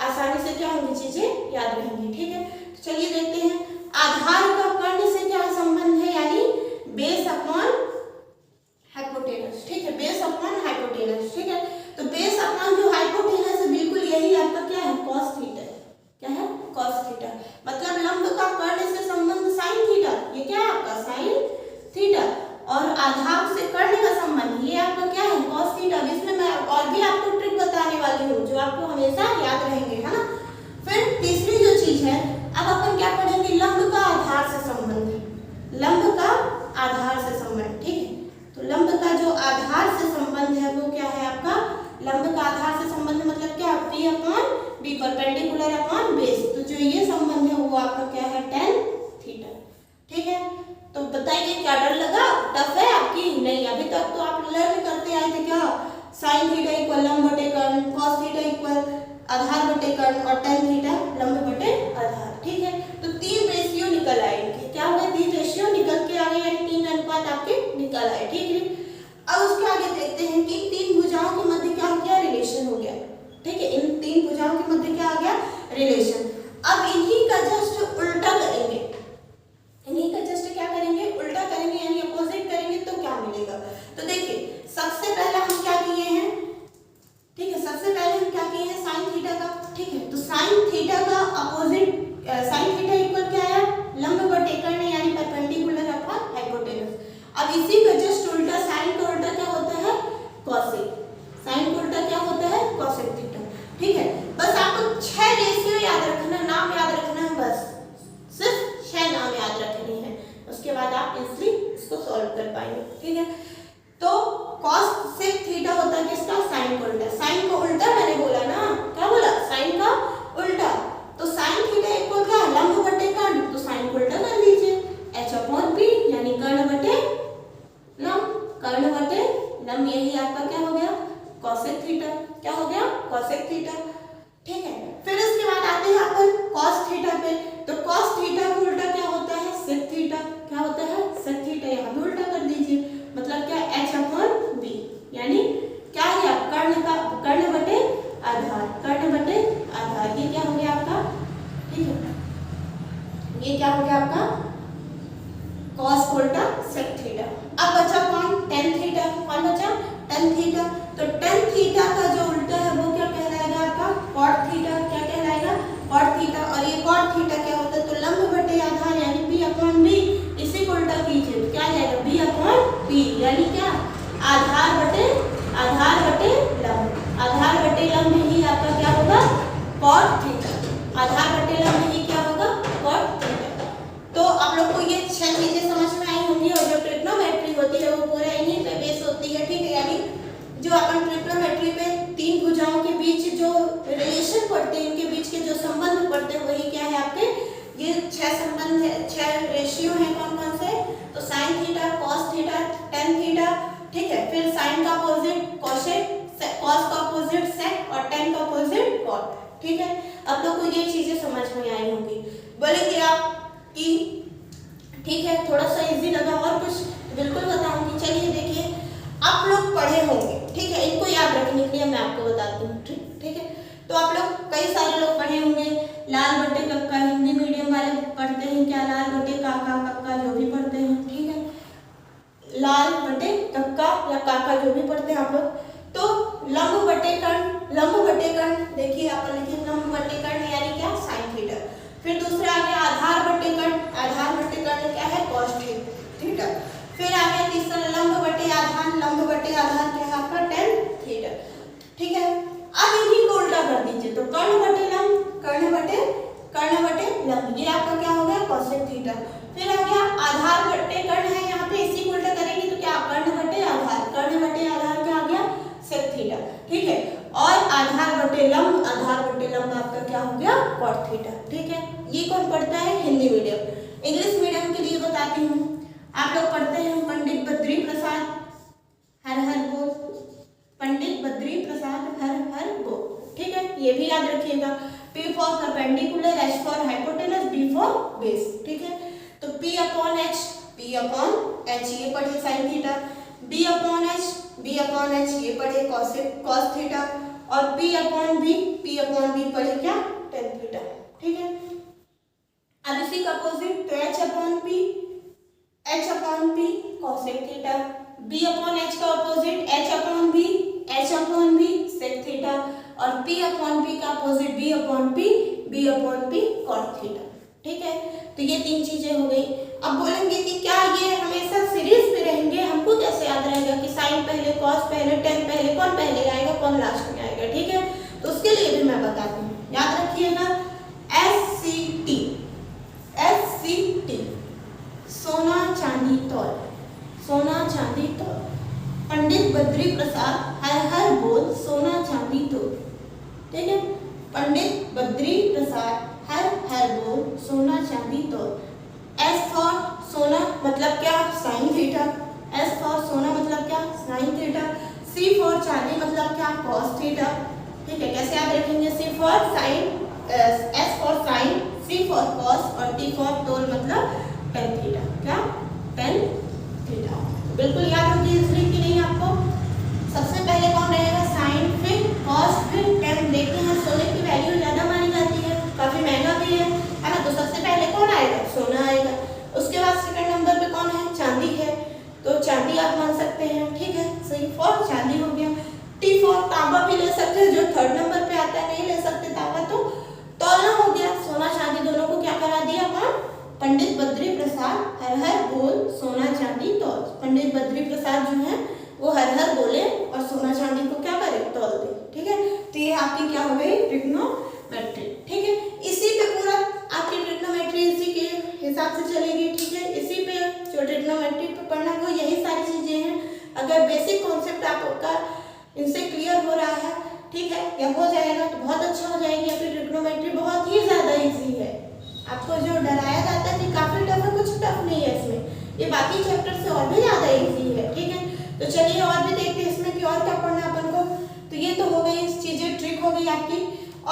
आसानी से क्या होंगी, चीजें याद रहेंगी, ठीक है। तो चलिए देखते हैं आधार का कर्ण से क्या संबंध है, यानी बेस अपॉन हाइपोटेनस, ठीक है, बेस अपॉन हाइपोटेनस, ठीक है। तो बेस अपॉन जो हाइपोटेनस है बिल्कुल यही आपका क्या है, कॉस थीटा, क्या है, कॉस थीटा। मतलब लंब का कर्ण से संबंध साइन थीटा, ये क्या है आपका साइन थीटा, और आधार से कर्ण का संबंध ये आपका क्या है, कॉस थीटा। इसमें मैं और भी आपको ट्रिक बताने वाली हूँ जो आपको हमेशा याद रहेंगे, है ना। फिर तीसरी जो चीज है, अब अपन क्या पढ़ेंगे, लंब का आधार से संबंध, लंब का आधार से संबंध, ठीक है। तो लंब का जो आधार से संबंध है वो क्या है आपका, लंब का आधार से संबंध मतलब क्या, P upon B, perpendicular upon base. तो जो ये संबंध है वो आपका क्या है, tan थीटा, ठीक है। तो बताइए क्या डर लगा, टफ है आपकी, नहीं, अभी तक तो आप लर्न करते आए थे क्या, साइन थीटा इक्वल लंब बटे कर्ण, कॉस थीटा इक्वल आधार बटे कर्ण और tan थीटा लंब बटे आधार, ठीक है। तो तीन रेशियो निकल आएंगे, क्या होगा, तीन रेशियो निकल के आ गए यानी तीन अनुपात आपके निकल आए, ठीक है। अब उसके आगे देखते हैं कि तीन भुजाओं के मध्य क्या रिलेशन हो गया, ठीक है। इन तीन भुजाओं के मध्य क्या आ गया, रिलेशन। अब इन्हीं का जस्ट उल्टा करेंगे, इन्हीं का जस्ट क्या करेंगे, उल्टा करेंगे यानी अपोजिट करेंगे तो क्या मिलेगा। तो देखिए सबसे पहले हम क्या किए हैं, ठीक है, सबसे पहले हम क्या किए हैं, साइन थीटा का, ठीक है। तो साइन थीटा का अपोजिट, साइन थीटा इक्वल क्या है, लंब बटे कर्ण यानी परपेंडिकुलर अपॉन हाइपोटेनस। अब इसी का जस्ट उल्टा, साइन का उल्टा क्या होता है, कॉसेक, साइन का उल्टा क्या होता है, कॉसेक थीटा, ठीक है। बस आपको 6 रेशियो याद रखना, नाम याद रखना है, बस सिर्फ 6 नाम याद रखनी है, उसके बाद आप इजीली इसको सॉल्व कर पाएंगे, ठीक है। तो कॉसेक थीटा होता है किसका, साइन का उल्टा, साइन का उल्टा मैंने बोला ना, क्या बोला, साइन का उल्टा। तो साइन थीटा इक्वल क्या, लंब बटे कर्ण, तो साइन को उल्टा कर लीजिए, h अपॉन p यानी कर्ण बटे लंब, कर्ण बटे लंब, यही आपका क्या हो गया, कॉसेक थीटा, क्या हो गया, कॉसेक थीटा, ठीक है। फिर इसके बाद आते हैं अपन कॉस थीटा पे। तो कॉस थीटा का उल्टा क्या होता है, सेक थीटा, क्या होता है, सेक थीटा, यहाँ भी उल्टा कर दीजिए, मतलब क्या, h अपॉन b यानी बटा सेक थीटा। अब बचा कौन, टेन थीटा। कौन बचा, टेन थीटा। तो टेन थीटा का जो उल्टा है वो क्या कहलाएगा आपका, कॉट थीटा। क्या कहलाएगा, कॉट थीटा। और ये कॉट थीटा क्या होता है, तो लंब बटे आधार यानी बी अपॉन बी, इसी को उल्टा कीजिए तो क्या आ जाएगा, बी अपॉन बी यानी क्या, आधार बटे लंब। आधार बटे लंब ही आपका क्या होगा, कॉट थीटा। आधार बटे लंब ही क्या होगा, कॉट थीटा। तो आप लोग को ये 6 चीजें समझ में आई होंगी। और जो ट्रिग्नोमेट्री होती है वो पूरा इन्हीं पे बेस होती है, ठीक है। यानी जो अपन ट्रिग्नोमेट्री पे तीन भुजाओं के बीच जो रिलेशन पढ़ते हैं, इनके बीच के जो संबंध पढ़ते हैं वही क्या है आपके, ये 6 संबंध है, 6 रेशियो है। कौन कौन से, तो sign theta, cos theta, ten theta, ठीक है। फिर साइन का अपोजिट कोसेक, कॉस का अपोजिट सेक और टेन का अपोजिट कॉट, ठीक है। अब लोग को ये चीजें समझ में आई होंगी। बोलेंगे आप कि ठीक है थोड़ा सा इजी लगा और कुछ, बिल्कुल बताऊंगी। चलिए देखिए, आप लोग पढ़े होंगे, ठीक है। इनको याद रखने के लिए मैं आपको बताती हूँ, ठीक है। तो आप लोग, कई सारे लोग पढ़े होंगे लाल बटे कक्का, हिंदी मीडियम वाले पढ़ते हैं क्या, लाल बटे काका कक्का जो भी पढ़ते हैं, ठीक है। लाल बटे कक्का या काका जो भी पढ़ते हैं आप लोग। तो लंब बटे कर्ण, देखिए आप लिखिए लंब बटे कर्ण यानी क्या, साइन थीटा। फिर दूसरा आ गया आधार बटे कर्ण क्या है, कॉस थीटा। फिर आ गया तीसरा लंब बटे आधार क्या है आपका, टेन थीटा, ठीक है। अब इन्हीं को उल्टा कर दीजिए तो कर्ण बटे लंब, ये आपका क्या हो गया, कोसेक थीटा। फिर आ गया आधार बटे कर्ण है, यहाँ पे इसी को उल्टा करेंगे तो क्या, कर्ण बटे आधार क्या आ गया, सेक थीटा, ठीक है। और आधार बटे लंब आपका क्या हो गया, कॉट थीटा, ठीक है। ये कौन पढ़ता है, हिंदी मीडियम। इंग्लिश मीडियम के लिए बताती हूँ, आप लोग पढ़ते हैं पंडित बद्री प्रसाद हर हर बोल, पंडित बद्री प्रसाद हर हर बोल, ठीक है। ये भी याद रखिएगा। P for perpendicular, H for hypotenuse, B for base, ठीक है। तो P अपॉन H ये पढ़े sine theta, B upon H ये पढ़े कॉस थीटा, और P अपॉन B पढ़े क्या, टेन थीटा, ठीक है। अब इसी का अपोजिट तो H upon P cosec theta, B upon H का opposite H upon B sec theta, और P अपॉन B का opposite B upon P cot theta, ठीक है। तो ये तीन चीजें हो गई। अब बोलेंगे कि क्या ये हमेशा सीरीज पे रहेंगे, हमको कैसे याद रहेगा कि साइन पहले, कॉस पहले, टेन पहले, कौन पहले आएगा कौन लास्ट में आएगा, ठीक है। तो उसके लिए भी मैं बताती हूँ, याद रखिएगा। SCT सोना चांदी तौल, पंडित बद्री प्रसाद हर हर बोल सोना चांदी तौल, ठीक है। पंडित बद्री प्रसाद हर हर बोल सोना चांदी तौल। S फॉर सोना मतलब क्या, साइन थीटा, S फॉर सोना मतलब क्या, साइन थीटा। C फॉर चांदी मतलब क्या, कॉस थीटा, ठीक है। कैसे याद रखेंगे, C for sine, S for sine, C for cos और T फॉर तौल मतलब टेन थीटा, क्या, टेन थीटा। बिल्कुल याद होगी इसलिए कि नहीं आपको। सबसे पहले कौन रहेगा, साइन, फिर कॉस, फिर टेन। देखते हैं सोने की वैल्यू ज्यादा मानी जाती है, काफी महंगा भी है ना। तो सबसे पहले कौन आएगा, सोना आएगा। उसके बाद सेकंड नंबर पे कौन है, चांदी है, तो चांदी आप मान सकते हैं, ठीक है। सही फॉर चांदी हो गया। T फॉर तांबा भी ले सकते हैं, जो थर्ड नंबर पे आता है, नहीं ले सकते तांबा तो तौलना हो गया। सोना चांदी दोनों को क्या करा दिया अपन, पंडित बद्री प्रसाद हर हर बोल सोना चांदी तौल। पंडित बद्री प्रसाद जो है वो हर हर बोले और सोना चांदी को क्या करे, तौल दे, ठीक है। तो ये आपकी क्या हो गई, ट्रिग्नोमेट्री, ठीक है। इसी पे पूरा आपकी ट्रिग्नोमेट्री इसी के हिसाब से चलेगी, ठीक है। इसी पे जो ट्रिग्नोमेट्री पे पढ़ना वो यही सारी चीजें हैं। अगर बेसिक कॉन्सेप्ट आपका इनसे क्लियर हो रहा है, ठीक है, या हो जाएगा तो बहुत अच्छा हो जाएगी। आपकी ट्रिग्नोमेट्री बहुत ही ज्यादा इजी है। आपको जो डराया जाता है कि काफी टफ है, कुछ टफ नहीं है इसमें, ये बाकी चैप्टर से और भी ज्यादा इजी है, ठीक है। तो चलिए और भी देखते हैं इसमें कि और क्या पढ़ना अपन को। तो ये तो हो गई चीजें, ट्रिक हो गई आपकी।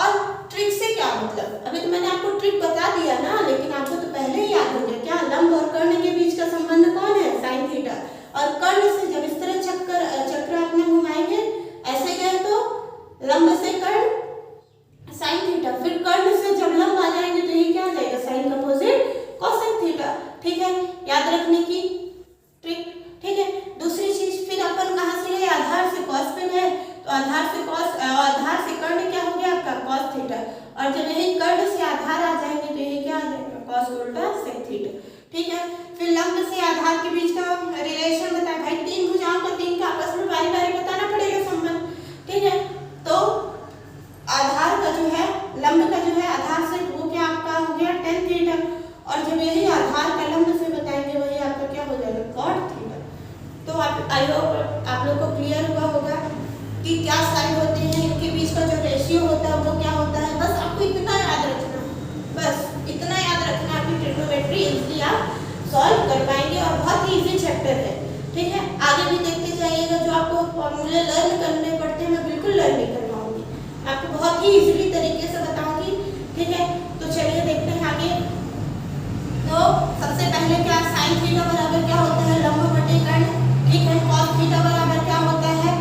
और ट्रिक से क्या मतलब, अभी तो मैंने आपको ट्रिक बता दिया ना, लेकिन आपको तो पहले ही याद हो गया क्या, लंब और कर्ण के बीच का संबंध कौन है, साइन थीटा। और कर्ण से जब इस तरह चक्र अपना घुमाएंगे, ऐसे गए तो लंब से कर्ण साइन थीटा, फिर कर्ण से जब लंब आ जाएंगे तो ये क्या आ जाएगा, साइन का अपोजिट कोसेक थीटा, ठीक है। याद रखने की आई होप आप लोग को क्लियर हुआ होगा कि क्या साइड होते हैं, इनके बीच का जो रेशियो होता है वो क्या होता है। बस आपको इतना याद रखना, बस इतना याद रखना, आपकी ट्रिग्नोमेट्री इजीली आप सॉल्व कर पाएंगे और बहुत ही इजी चैप्टर है। ठीक है, आगे भी देखते जाइएगा। जो आपको फॉर्मूले लर्न करने पड़ते हैं मैं बिल्कुल लर्न नहीं करवाऊंगी, आपको बहुत ही इजीली तरीके से बताऊंगी। ठीक है, तो चलिए देखते हैं आगे। तो सबसे पहले क्या, साइन थीटा बराबर क्या होता है, लंब बटे कर्ण। ठीक है, कॉस थीटा बराबर क्या होता है,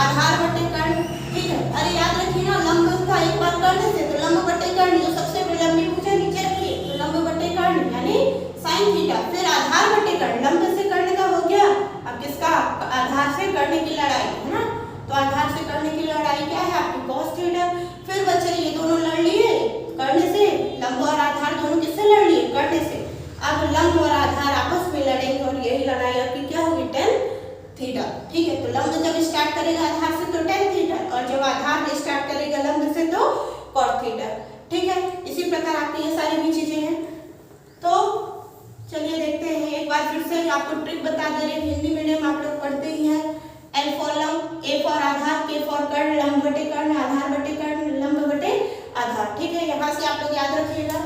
आधार बटे कर्ण। ठीक है, अरे याद रखिए ना, लंब का एक बार कर्ण से तो लंब बटे कर्ण, जो सबसे लंबी भुजा नीचे रखिए तो लंब बटे कर्ण यानी साइन थीटा। फिर आधार बटे कर्ण, लंब से कर्ण का हो गया, अब किसका, आधार से कर्ण की लड़ाई है ना, तो आधार से कर्ण की लड़ाई क्या है आपकी कॉस थीटा। फिर बच्चे ये दोनों लड़ लिए कर्ण से, लंब और आधार दोनों किससे लड़ लिए, कर्ण से। अब लंब और आधार आपस में लड़ेंगे और यही लड़ाई आपकी क्या होगी, टेन थीटा। ठीक है, तो लंब जब स्टार्ट करेगा आधार से तो टेन थीटा, और जब आधार स्टार्ट करेगा लंब से तो कॉट थीटा। ठीक है, इसी प्रकार आपकी ये सारी भी चीजें हैं। तो चलिए देखते हैं, एक बार फिर से आपको ट्रिक बता दे रहे हैं, हिंदी मीडियम आप लोग पढ़ते ही हैं। एल फॉर लंब, ए फॉर आधार, के फॉर कर्ण, लंब बटे कर्ण, आधार बटे कर्ण, लंब बटे आधार। ठीक है, यहाँ से आप लोग याद रखिएगा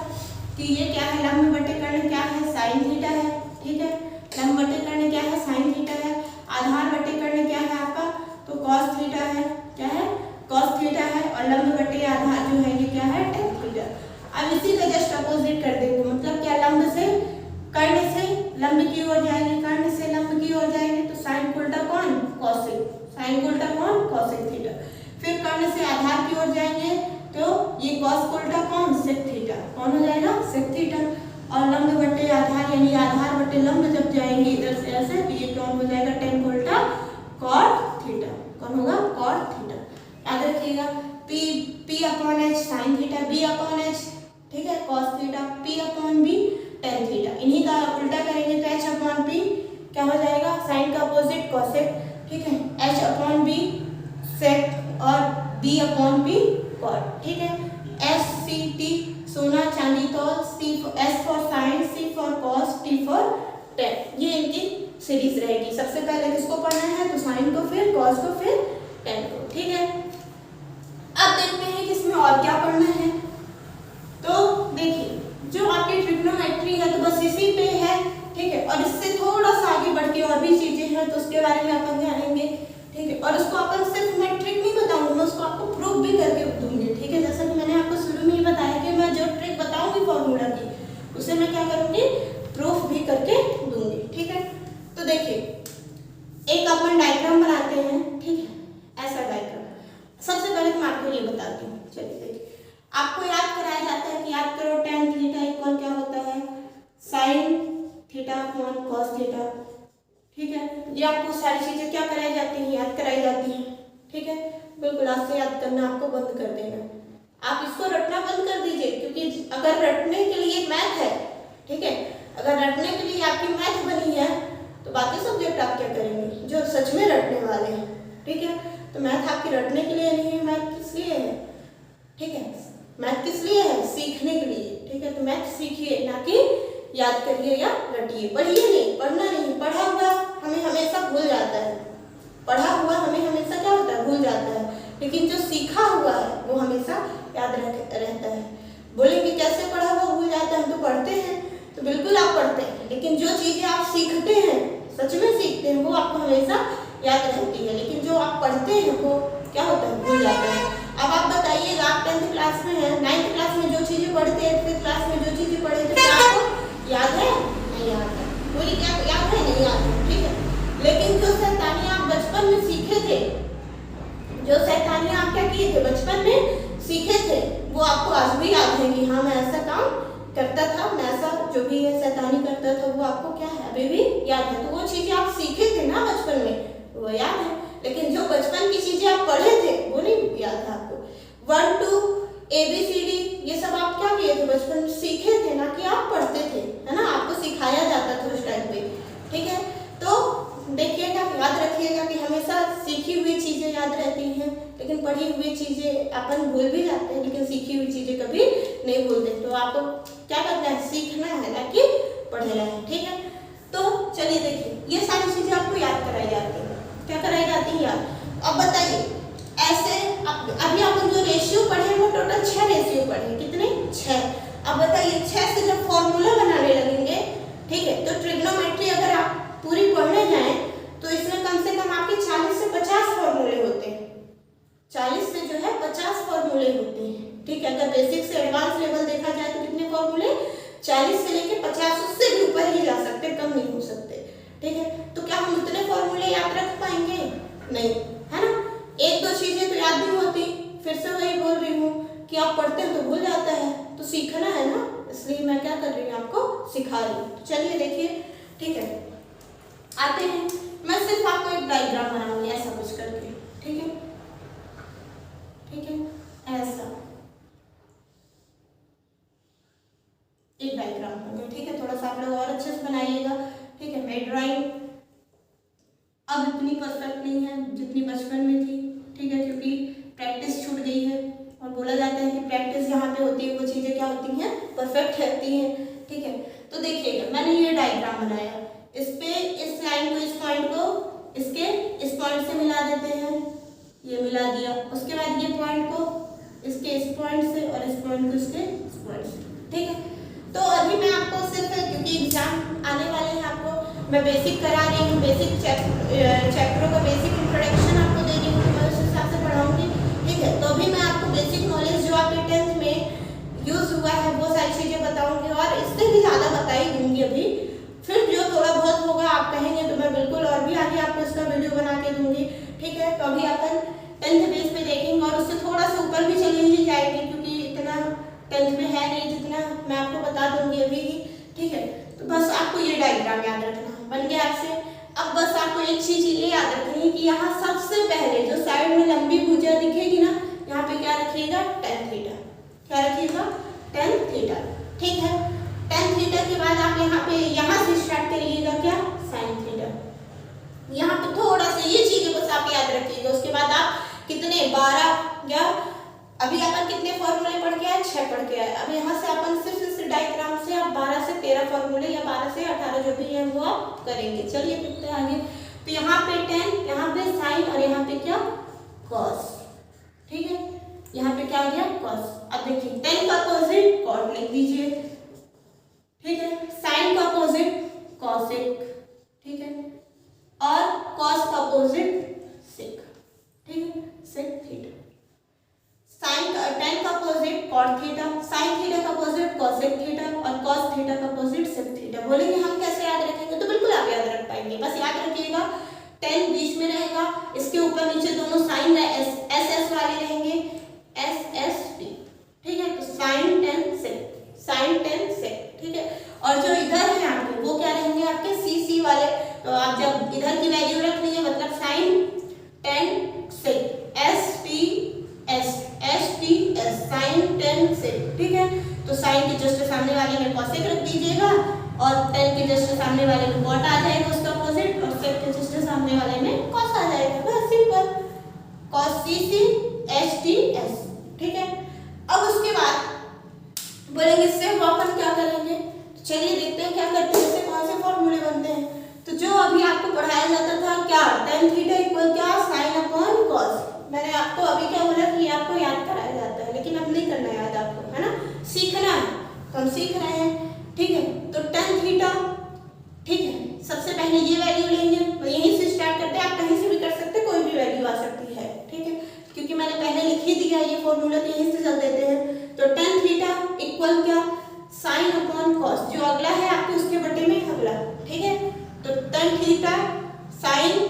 कि ये क्या है, लंब बटे कर्ण क्या है, साइन थीटा है। ठीक है, लंब बटे कर्ण क्या है, साइन थीटा है। आधार बटे कर्ण क्या है आपका, तो कॉस थीटा है। क्या है, कॉस थीटा है। और लंब बटे आधार जो है ये क्या है, टेन थीटा। अब इसी का जस्ट अपोजिट कर देंगे, मतलब क्या, लंब से कर्ण से लंब की ओर जाएंगे, कर्ण से लंब की ओर जाएंगे तो साइन को उल्टा कौन, कोसेक, साइन को उल्टा कौन, कोसेक थीटा। फिर कर्ण से आधार की ओर जाएंगे तो ये कॉस को उल्टा कौन, सेक थीटा, कौन हो जाएगा, सेक थीटा। और लंब बटे आधार यानी आधार बटे लंब जब जाएंगे इधर से ऐसे तो ये कौन हो जाएगा, टेन को उल्टा कॉट थीटा, कौन होगा, कॉट थीटा। याद रखिएगा, P P upon H sine theta, B upon H, ठीक है, cos theta, P upon B tan theta. इन्हीं का उल्टा करेंगे तो एच अपॉन पी क्या हो जाएगा, साइन का अपोजिट कॉसेक। ठीक है, एच अपॉन बी सेक और बी अपॉन पी कॉट। ठीक है, एस सी टी सोना चांदी तौल, C S for sine, C for cos, T for tan. ये इनकी सीरीज रहेगी। सबसे पहले किसको पढ़ना है, तो साइन को, फिर कॉस को, फिर टेन को। ठीक है, अब देखते हैं कि इसमें और क्या पढ़ना है। तो देखिए, जो आपकी ट्रिग्नोमेट्री है तो बस इसी पे है। ठीक है, और इससे थोड़ा सा आगे बढ़ के और भी चीजें हैं तो उसके बारे में अपन जानेंगे। ठीक है, और उसको अपन सिर्फ मैं ट्रिक नहीं बताऊंगी, मैं उसको आपको प्रूफ भी करके दूंगी। ठीक है, जैसा कि मैंने आपको शुरू में ही बताया कि मैं जो ट्रिक बताऊंगी फॉर्मूला की उसे मैं क्या करूंगी, प्रूफ भी करके दूंगी। ठीक है, तो देखिए एक अपन डायग्राम बनाते हैं। ठीक है, ऐसा डायग्राम। सबसे पहले मैं आपको ये बताती हूँ। चलिए देखिए, आपको याद कराया जाता है कि याद करो टेन थीटा इक्वल क्या होता है, sine theta upon cos theta. ठीक है, ये आपको सारी चीजें क्या कराई जाती हैं, याद कराई जाती हैं। ठीक है, बिल्कुल आज से याद करना आपको बंद कर देना, आप इसको रटना बंद कर दीजिए, क्योंकि अगर रटने के लिए मैथ है, ठीक है, अगर रटने के लिए आपकी मैथ बनी है तो बाकी सब्जेक्ट आप क्या करेंगे, जो सच में रटने वाले हैं। ठीक है, तो मैथ आपकी रटने के लिए नहीं है, मैथ किस लिए है, ठीक है, मैथ किस लिए है, सीखने के लिए। ठीक है, तो मैथ सीखिए, ना कि याद करिए या रटिए। पढ़िए नहीं, पढ़ना नहीं, पढ़ा हुआ हमें हमेशा भूल जाता है, पढ़ा हुआ हमें हमेशा क्या होता है, भूल जाता है, लेकिन जो सीखा हुआ है वो हमेशा याद रहता है। बोलेंगे कैसे पढ़ा हुआ भूल जाता है, हम तो पढ़ते हैं, तो बिल्कुल आप पढ़ते हैं, लेकिन जो चीजें आप सीखते हैं, सच में सीखते हैं, वो आपको हमेशा याद रहती है, लेकिन जो आप पढ़ते हैं वो क्या होता है, भूल जाता है। अब आप बताइएगा, आप 10th क्लास में हैं, 9th क्लास में जो चीजें पढ़ते हैं, 8th क्लास में जो चीजें पढ़े थे, क्या आपको याद है, नहीं याद है, पूरी क्या याद है, नहीं याद है। ठीक है, लेकिन जो शैतानियां आप बचपन में सीखे थे, जो शैतानियां आप क्या किए थे, बचपन में सीखे थे, वो आपको आज भी याद है कि हाँ मैं ऐसा काम करता था, मैं ऐसा जो भी है शैतानी करता था, वो आपको क्या है, अभी भी याद है। तो वो चीजें आप सीखे थे ना बचपन में, वो याद है, लेकिन जो बचपन की चीजें आप पढ़े थे वो नहीं याद है आपको। 1 2 ABCD ये सब आप क्या किए थे, बचपन में सीखे थे, ना कि आप पढ़ते थे, है ना, आपको सिखाया जाता था उस टाइम पे। ठीक है, तो देखिएगा, याद रखिएगा कि हमेशा सीखी हुई चीजें याद रहती हैं, लेकिन पढ़ी हुई चीजें अपन भूल भी जाते हैं, लेकिन सीखी हुई चीजें कभी नहीं भूलते। तो आपको क्या करना है, सीखना है, ना कि पढ़ना है। ठीक है, तो चलिए देखिए, ये सारी चीजें आपको याद कराई जाती हैं। नहीं यार। अब बताइए ऐसे अभी अपन जो रेशियो पढ़े वो टोटल 6 रेशियो पढ़े, कितने 6। अब बताइए 6 से जब फॉर्मूला बनाने लगेंगे, ठीक है, तो ट्रिग्नोमेट्री अगर आप पूरी पढ़ने जाएं तो इसमें कम से कम आपके 40 से 50 फॉर्मूले होते हैं, 40 से जो है 50 फॉर्मूले होते हैं, ठीक है। अगर बेसिक से एडवांस लेवल देखा जाए तो कितने फॉर्मूले, 40 से लेके 50, उससे भी ऊपर ही जा सकते, कम नहीं हो सकते, ठीक है। तो क्या हम उतने फॉर्मूले याद रख पाएंगे, नहीं, है ना। एक दो चीजें तो याद नहीं होती, फिर से वही बोल रही हूँ कि आप पढ़ते हैं तो भूल जाता है, तो सीखना है ना, इसलिए मैं क्या कर रही हूँ, आपको सिखा रही हूँ। तो चलिए देखिए, ठीक है, आते हैं। मैं सिर्फ आपको एक डायग्राम बनाऊंगी ऐसा कुछ करके, ठीक है, ठीक है, ऐसा एक डायग्राम होगा, ठीक है। थोड़ा सा आप लोग और अच्छे से बनाइएगा, ठीक है। मेरी ड्राइंग अब इतनी परफेक्ट नहीं है जितनी बचपन में थी, ठीक है, क्योंकि प्रैक्टिस छूट गई है, और बोला जाता है कि प्रैक्टिस जहाँ पे होती है वो चीज़ें क्या होती हैं, परफेक्ट रहती हैं, ठीक है। तो देखिएगा मैंने ये डायग्राम बनाया, इस पे इस लाइन को, इस पॉइंट को इसके इस पॉइंट से मिला देते हैं, ये मिला दिया। उसके बाद ये पॉइंट को इसके इस पॉइंट से और इस पॉइंट को इसके इस पॉइंट से, ठीक है। तो अभी मैं आपको सिर्फ, क्योंकि एग्जाम आने वाले हैं, आपको मैं बेसिक करा रही हूँ, बेसिक चैप्टरों का बेसिक इंट्रोडक्शन आपको दे रही हूँ, मैं उस हिसाब से पढ़ाऊंगी, ठीक है। तो अभी मैं आपको बेसिक नॉलेज जो आपके 10th में यूज हुआ है वो सारी चीज़ें बताऊंगी, और इससे भी ज़्यादा बता ही दूंगी अभी। फिर जो थोड़ा बहुत होगा आप कहेंगे तो मैं बिल्कुल और भी आगे आपको इसका वीडियो बना के दूंगी, ठीक है। तो अभी अपन 10th बेस पे देखेंगे, और उससे थोड़ा सा ऊपर भी चली ही जाएगी, क्योंकि इतना 10th में है नहीं जितना मैं आपको बता दूंगी अभी ही, ठीक है। तो बस आपको ये डायग्राम याद रखना, बन गया आपसे। अब बस आपको एक चीज ये याद रखनी है कि यहाँ सबसे पहले जो साइड में लंबी भुजा दिखेगी ना, यहाँ पे क्या रखिएगा, tan थीटा, क्या रखिएगा, tan थीटा, ठीक है। tan थीटा के बाद आप यहाँ से स्टार्ट करिएगा क्या, sin थीटा। यहाँ पे थोड़ा सा ये चीजें बस आप याद रखिएगा। उसके बाद आप कितने 12 या अभी अपन कितने फॉर्मूले पढ़ के आए, 6 पढ़ के आए। अब यहाँ से अपन सिर्फ इस डायग्राम से आप 12 से 13 फॉर्मूले या 12 से 18 जो भी है वो आप करेंगे। चलिए देखते हैं आगे। तो यहाँ पे tan, यहाँ पे sin और यहाँ पे क्या, cos, ठीक है। यहाँ पे क्या हो गया, cos। अब देखिए tan का अपोजिट cot लिख दीजिए, ठीक है। sin का अपोजिट cosec, ठीक है, और cos का अपोजिट sec, ठीक है, sec थीटा। sin का tan का opposite cot theta, sin theta का अपोजिट cosec थीटा, और cos थीटा का अपोजिट sec थीटा। बोलेंगे हम कैसे याद रखेंगे, तो बिल्कुल आप याद रख पाएंगे। बस याद रखिएगा tan बीच में रहेगा, इसके ऊपर नीचे दोनों साइन एस एस वाले रहेंगे, एस एस टी, ठीक है। तो sin tan sec, sin tan sec, ठीक है। और जो इधर है आपके वो क्या रहेंगे, आपके सी सी वाले। तो आप जब इधर की वैल्यू रख लीजिए, मतलब sin tan sec, S T S, S T S, sin tan sec, ठीक है। तो sin के जस्ट सामने वाले में cosec रख दीजिएगा, और tan के जस्ट सामने वाले में cot आ जाएगा उसका अपोजिट, और sec के जस्ट सामने वाले में cos आ जाएगा, बस simple, cos c c s t s, ठीक है। अब उसके बाद बोलेंगे इससे हम अपन क्या करेंगे, तो चलिए देखते हैं क्या करते हैं, इससे कौन से फॉर्मूले बनते हैं। तो जो अभी आपको पढ़ाया जाता था क्या, tan थीटा इक्वल क्या, sin अपॉन cos। मैंने आपको अभी क्या बोला कि आपको याद कराया जाता है, लेकिन अब नहीं करना याद आपको, है ना, सीखना है, तो हम सीख रहे हैं, ठीक है। तो tan थीटा, ठीक है, सबसे पहले ये वैल्यू लेंगे, तो यहीं से स्टार्ट करते हैं, आप कहीं से भी कर सकते हैं, कोई भी वैल्यू आ सकती है, ठीक है, क्योंकि मैंने पहले लिख ही दिया ये फॉर्मूला, तो यहीं से चल देते हैं। तो tan थीटा इक्वल क्या, sin अपॉन cos, जो अगला है आपके उसके बटे में अगला, ठीक है। तो tan थीटा sin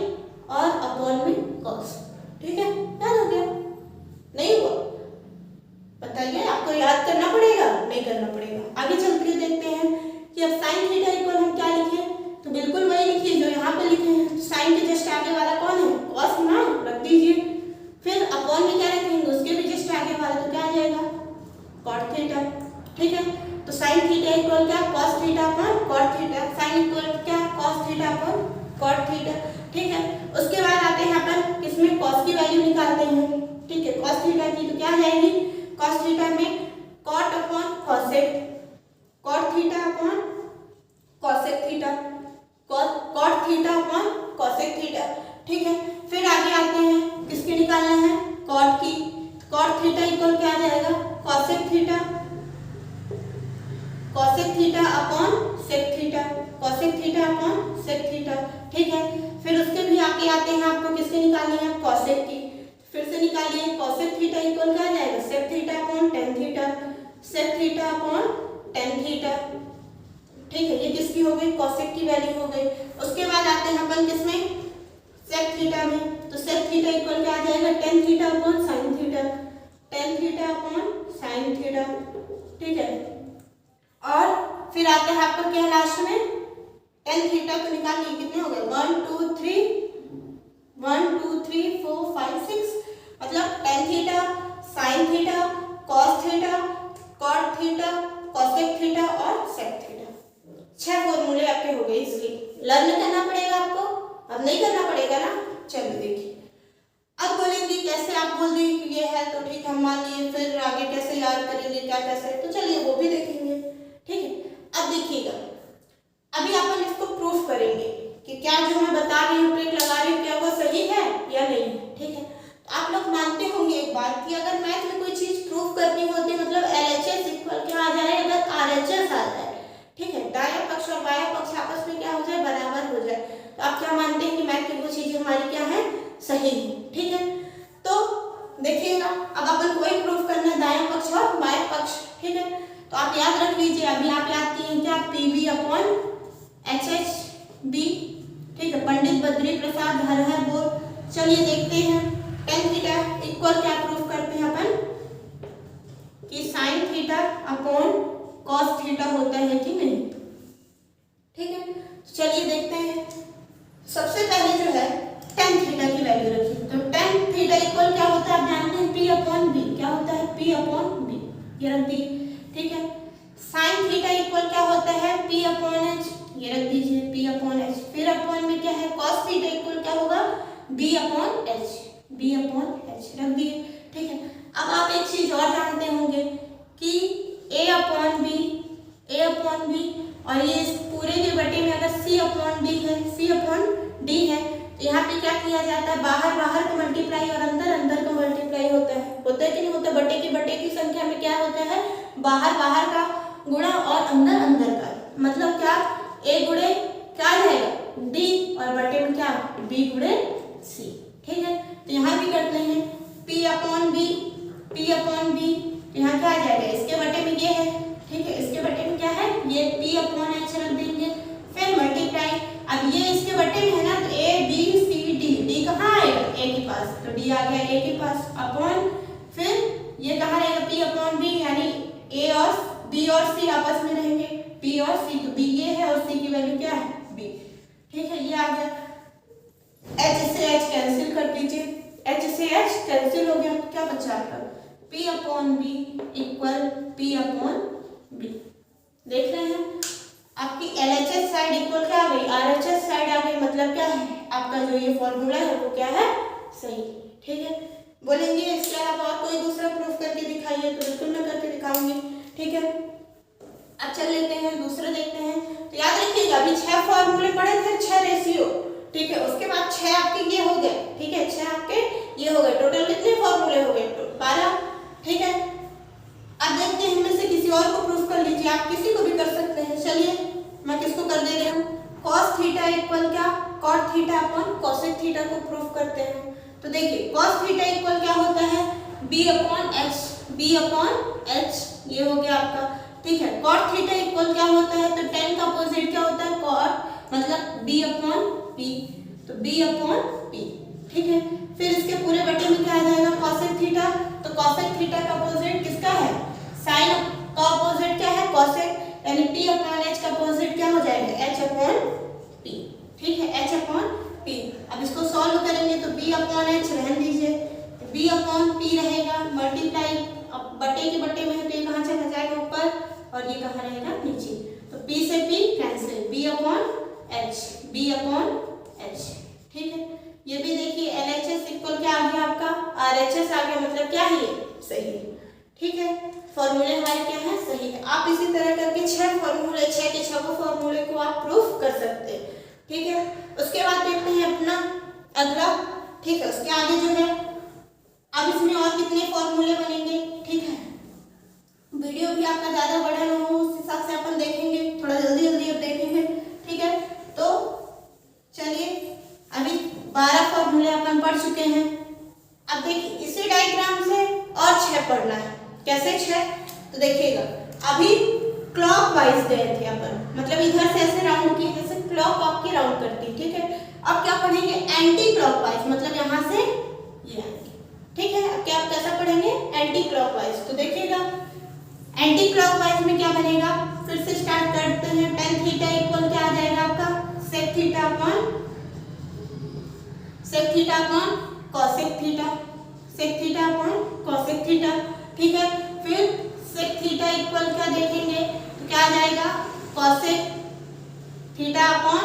और अपॉन में cos, ठीक है, याद हो गया, नहीं हुआ बताइए, आपको याद करना पड़ेगा, नहीं करना पड़ेगा। आगे चल के देखते हैं कि अब sin थीटा इक्वल हम क्या लिखे, तो बिल्कुल वही लिखिए जो यहाँ पे लिखे हैं। sin के जस्ट आगे वाला कौन है, cos ना, रख दीजिए। फिर अपॉन में क्या रखेंगे, उसके भी जस्ट आगे वाला, तो क्या आ जाएगा, cot थीटा, ठीक है। तो sin थीटा इक्वल क्या, cos theta upon cot theta, sin equal क्या, cos theta upon cot theta, ठीक है। उसके बाद आते हैं अपन इसमें cos की वैल्यू निकालते हैं, ठीक है। cos थीटा की तो क्या आ जाएगी, cos थीटा में cot upon cosec, cot theta upon cosec theta, cot theta upon cosec theta, ठीक है। फिर आगे बाकी आते हैं आपको किसकी निकालनी है, कॉसेक की। फिर से निकालिए, कॉसेक थीटा इक्वल क्या आ जाएगा, sec theta upon tan theta, sec theta upon tan theta. ठीक है, ये किसकी हो गई, कॉसेक की वैल्यू हो गई। उसके बाद आते हैं अपन किसमें, सेक थीटा में। तो सेक थीटा इक्वल क्या आ जाएगा, tan theta upon sine theta, tan theta upon sine theta. ठीक है, और फिर आते हैं आपका क्या लास्ट में, टेन थीटा तो निकाल लिए, कितने हो गए, 1 2 3 1 2 3 4 5 6, मतलब tan theta, sine theta, cos theta, cot theta, cosec theta और सेक थीटा। 6 फॉर्मूले आपके हो गए। इसलिए लर्न करना पड़ेगा आपको, अब नहीं करना पड़ेगा ना। चलो देखिए, अब बोलेंगे कैसे, आप बोल देंगे कि ये है तो ठीक है हम मान लिए, फिर आगे कैसे याद करेंगे, क्या कैसे, तो चलिए वो भी देखेंगे। ठीक है, अब देखिएगा, अभी अपन इसको प्रूफ करेंगे कि क्या जो मैं बता रही हूँ, ट्रिक लगा रही हूँ, क्या वो सही है या नहीं है। ठीक है, तो आप लोग मानते होंगे एक बात कि अगर मैथ में कोई चीज प्रूफ करनी होती है, मतलब LHS इक्वल क्या आ जाए, अगर RHS आ जाए, ठीक है, दायां पक्ष और बायां पक्ष आपस में क्या हो जाए, बराबर हो जाए, तो आप क्या मानते हैं कि मैथ की वो चीजें हमारी क्या है, सही है। ठीक है, तो देखिएगा, अब अपन कोई प्रूफ करना है दायां पक्ष और बायां पक्ष। ठीक है, तो आप याद रख लीजिए, अभी आप याद किए क्या, PB अपॉन HHB। ठीक है, पंडित बद्री प्रसाद हर हर बोल। चलिए देखते हैं, टेन थीटा इक्वल क्या प्रूफ करते हैं अपन, कि sine theta upon cos theta होता है कि नहीं। ठीक है, चलिए देखते हैं। सबसे पहले जो है टेन थीटा की वैल्यू रखिए, तो टेन थीटा इक्वल क्या होता है, आप जानते हैं P अपॉन B। क्या होता है, P अपॉन B, ये रख दिए। ठीक है, साइन थीटा इक्वल क्या होता है, P अपॉन H, ये रख दीजिए, P अपॉन H। फिर अपॉन में क्या है, कॉस थीटा इक्वल क्या होगा, B upon H, B upon H रख दिए। ठीक है, अब आप एक चीज और जानते होंगे कि A upon B, A upon B, और ये इस पूरे के बटे में अगर C अपॉन D है, C अपॉन D है, तो यहाँ पे क्या किया जाता है, बाहर बाहर का मल्टीप्लाई और अंदर अंदर का मल्टीप्लाई होता है कि नहीं होता। बटे की संख्या में क्या होता है, बाहर बाहर का गुणा और अंदर अंदर का, मतलब क्या, A गुणे क्या आ जाएगा, D, और बटे में क्या, B गुणे C। ठीक है, तो यहाँ भी करते हैं P upon B, P upon B, यहाँ क्या आ जाएगा, इसके बटे में ये है। ठीक है, इसके बटे में क्या है, ये P अपॉन H रख देंगे, फिर मल्टीप्लाई, अब ये इसके बटे में है ना, तो A B C D, D कहाँ आएगा, A के पास, तो D आ गया A के पास, अपॉन, फिर ये कहाँ रहेगा, P अपॉन B, यानी A और B और C आपस में रहेंगे, P और C, तो B ये है और C की वैल्यू क्या है, B। ठीक है, ये आ गया, H से H कैंसिल कर दीजिए, H से H कैंसिल हो गया, क्या बचा आपका, P upon B equal P upon B। देख रहे हैं, आपकी LHS साइड इक्वल क्या आ गई, RHS साइड आ गई, मतलब क्या है, आपका जो ये फॉर्मूला है वो क्या है, सही। ठीक है, बोलेंगे इसके अलावा और कोई दूसरा प्रूफ करके दिखाइए, तो बिल्कुल मैं करके दिखाऊंगी। ठीक है, अब चल लेते हैं दूसरा देखते हैं। तो याद रखिएगा, अभी 6 फॉर्मूले पढ़े थे, 6 रेशियो। ठीक है, उसके बाद 6 आपके ये हो गए। ठीक है, 6 आपके ये हो गए, टोटल कितने फॉर्मूले हो गए, 12। ठीक है, अब देखते हैं इनमें से किसी और को प्रूफ कर लीजिए, आप किसी को भी कर सकते हैं। चलिए मैं किसको कर दे रही हूँ, cos थीटा इक्वल क्या, cot theta upon cosec theta को प्रूफ करते हैं। तो देखिए cos थीटा इक्वल क्या होता है, b upon h, b upon h, ये हो गया आपका। ठीक है, cot थीटा इक्वल क्या होता है, तो tan का अपोजिट क्या होता है, cot, मतलब b अपॉन p, तो b अपॉन p। ठीक है, फिर इसके पूरे बटे में क्या आ जाएगा, cosec थीटा, तो cosec थीटा का अपोजिट किसका है, sin का अपोजिट क्या है, cosec, यानी p अपॉन h का अपोजिट क्या हो जाएगा, h अपॉन p। ठीक है, h अपॉन p। अब इसको सॉल्व करेंगे तो b अपॉन h रहने दीजिए, b अपॉन p रहेगा, मल्टीप्लाई, अब बटे के बटे में है तो ये कहाँ चला जाएगा, ऊपर, और ये कहाँ रहेगा, नीचे, तो p से p cancel, b upon h, b upon h। ठीक है, ये भी देखिए LHS इक्वल क्या आ गया आपका, RHS आ गया, मतलब क्या है, सही है। ठीक है, फॉर्मूले हमारे क्या है, सही है। आप इसी तरह करके 6 फॉर्मूले, 6 के 6 फॉर्मूले को आप प्रूफ कर सकते हैं। ठीक है, उसके बाद देखते हैं अपना अगला। ठीक है, उसके आगे जो है, अब इसमें और कितने फॉर्मूले बनेंगे। ठीक है, वीडियो भी आपका ज्यादा बड़ा ना हो, उस हिसाब से अपन देखेंगे, थोड़ा जल्दी जल्दी अब देखेंगे। ठीक है, तो चलिए अभी 12 फॉर्मूले अपन पढ़ चुके हैं। अब देखिए इसी डायग्राम से और 6 पढ़ना है। कैसे 6? तो देखिएगा अभी क्लॉकवाइज गए थे अपन, मतलब इधर से ऐसे राउंड किए जैसे क्लॉक आपकी राउंड करती है, ठीक है। अब क्या पढ़ेंगे? एंटी क्लॉकवाइज, मतलब यहाँ से ये, ठीक है। अब क्या आप कैसा पढ़ेंगे? Anti clockwise. तो देखिएगा एंटी क्लॉकवाइज में क्या बनेगा, फिर से स्टार्ट करते हैं। tan थीटा इक्वल क्या आ जाएगा आपका? sec theta upon cosec theta, sec theta upon cosec theta, ठीक है। फिर sec थीटा इक्वल क्या देखेंगे तो क्या आ जाएगा? cosec theta upon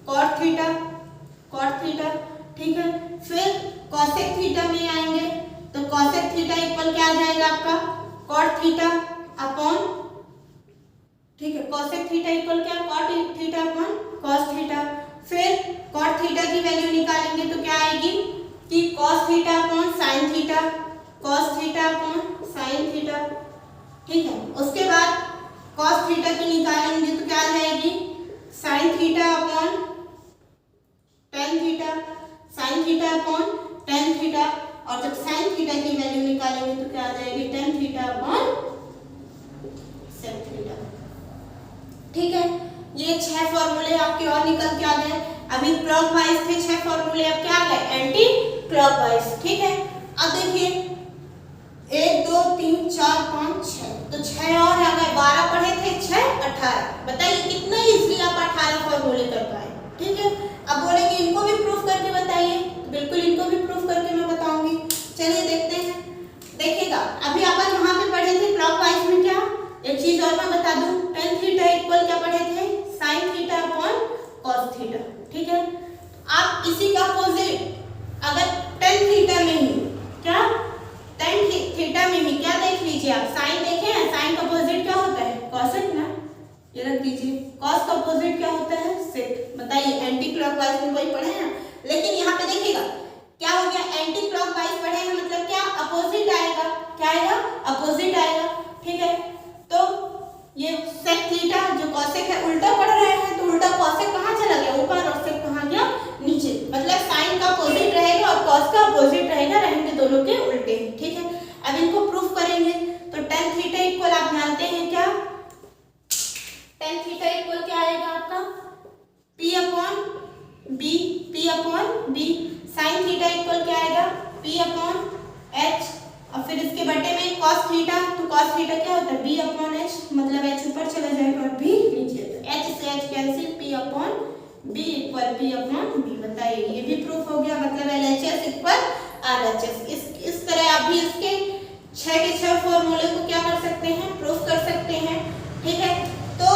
cot theta, ठीक है। फिर cosec थीटा में आएंगे तो cosec थीटा इक्वल क्या आ जाएगा आपका? cot थीटा अपॉन, ठीक है, cosec थीटा इक्वल क्या? cot theta upon cos theta. फिर cot थीटा की वैल्यू निकालेंगे तो क्या आएगी कि cos theta upon sin theta, cos theta upon sin theta, ठीक है। उसके बाद cos थीटा की निकालेंगे तो क्या आ जाएगी? sin theta upon tan theta, sin theta upon tan theta, और जब sin थीटा की वैल्यू निकालेंगे तो क्या आ जाएगी? tan theta upon sec theta, ठीक है। ये 6 फॉर्मूले आपके और निकल के आ गए। अभी क्लॉकवाइज थे 6 फॉर्मूले, अब क्या आ गए? एंटी क्लॉकवाइज, ठीक है। अब देखिए 1 2 3 4 5 6, तो 6 और आ गए। 12 पढ़े थे, 6 18। बताइए कितना इजीली आप 18 फॉर्मूले कर पाए, ठीक है। अब बोलेंगे इनको भी प्रूफ करके बताइए, तो बिल्कुल इनको भी प्रूफ करके मैं बताऊंगी। चलिए देखते हैं। देखिएगा अभी अपन वहां पे पढ़े थे क्लॉकवाइज में क्या, एक चीज और मैं बता दूं, tan थीटा इक्वल क्या पढ़े थे? sin theta upon cos theta, ठीक है। आप इसी का अपोजिट अगर tan थीटा में ही क्या, tan थीटा में ही क्या देख लीजिए आप, sin देखे हैं, sin का अपोजिट क्या होता है? cosec ना, ये रख दीजिए। cos का अपोजिट क्या होता है? sec। बताइए एंटी क्लॉकवाइज में वही पढ़े हैं, लेकिन यहाँ पे देखिएगा क्या हो गया? एंटी क्लॉकवाइज पढ़े हैं मतलब क्या? अपोजिट आएगा। क्या आएगा? अपोजिट आएगा, ठीक है। तो ये sec थीटा जो cosec है उल्टा पढ़ रहे हैं, तो उल्टा cosec कहाँ चला गया? ऊपर, और sec कहाँ गया? नीचे। मतलब sin का अपोजिट रहेगा और cos का अपोजिट रहेगा, रहेंगे दोनों के उल्टे, ठीक है। अब इनको प्रूफ करेंगे तो tan थीटा इक्वल आप जानते हैं क्या? tan थीटा इक्वल क्या आएगा आपका? p upon b। sin theta equal क्या आएगा? p अपॉन h, और फिर इसके बटे में cos थीटा, तो cos थीटा क्या होता है? b अपॉन h, मतलब h ऊपर चला जाएगा और b नीचे, तो h से h cancel, p upon b equal p upon b। बताइए ये भी प्रूफ हो गया, मतलब LHS इक्वल RHS। इस तरह आप भी इसके 6 के 6 फॉर्मूले को क्या कर सकते हैं? प्रूफ कर सकते हैं, ठीक है। तो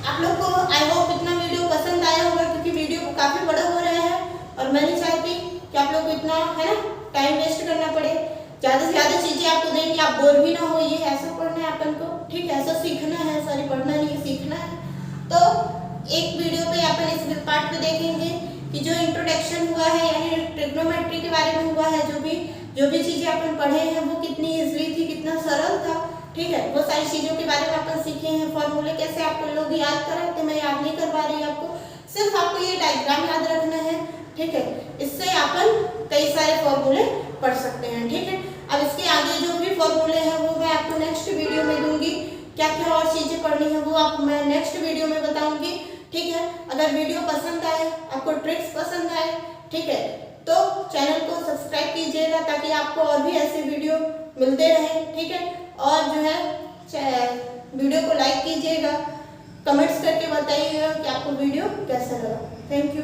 आप लोग को आई होप इतना वीडियो पसंद आया होगा, क्योंकि वीडियो काफी बड़ा हो रहा है और मैं नहीं चाहती कि आप लोग को इतना, है ना, टाइम वेस्ट करना पड़े। ज्यादा से ज्यादा चीजें आपको दें कि आप बोर भी ना हो। ये ऐसा पढ़ना है अपन को, ठीक है, ऐसा सीखना है, सॉरी पढ़ना नहीं सीखना है। तो एक वीडियो पे अपन इस पार्ट पे देखेंगे कि जो इंट्रोडक्शन हुआ है, यानी ट्रिग्नोमेट्री के बारे में हुआ है, जो भी चीजें अपन पढ़े हैं वो कितनी इजली थी, कितना सरल था, ठीक है। वो सारी चीजों के बारे में अपन सीखे हैं। फॉर्मूले कैसे आप लोग याद कराते, मैं याद नहीं करवा रही आपको, सिर्फ आपको ये डायग्राम याद रखना है, ठीक है। इससे अपन कई सारे फॉर्मूले पढ़ सकते हैं, ठीक है। अब इसके आगे जो भी फॉर्मूले हैं वो मैं आपको नेक्स्ट वीडियो में दूंगी। क्या क्या और चीजें पढ़नी है वो आप मैं नेक्स्ट वीडियो में बताऊंगी, ठीक है। अगर वीडियो पसंद आए, आपको ट्रिक्स पसंद आए, ठीक है, तो चैनल को सब्सक्राइब कीजिएगा ताकि आपको और भी ऐसे वीडियो मिलते रहे, ठीक है। और जो है वीडियो को लाइक कीजिएगा, कमेंट्स करके बताइएगा कि आपको वीडियो कैसा लगा। Thank you.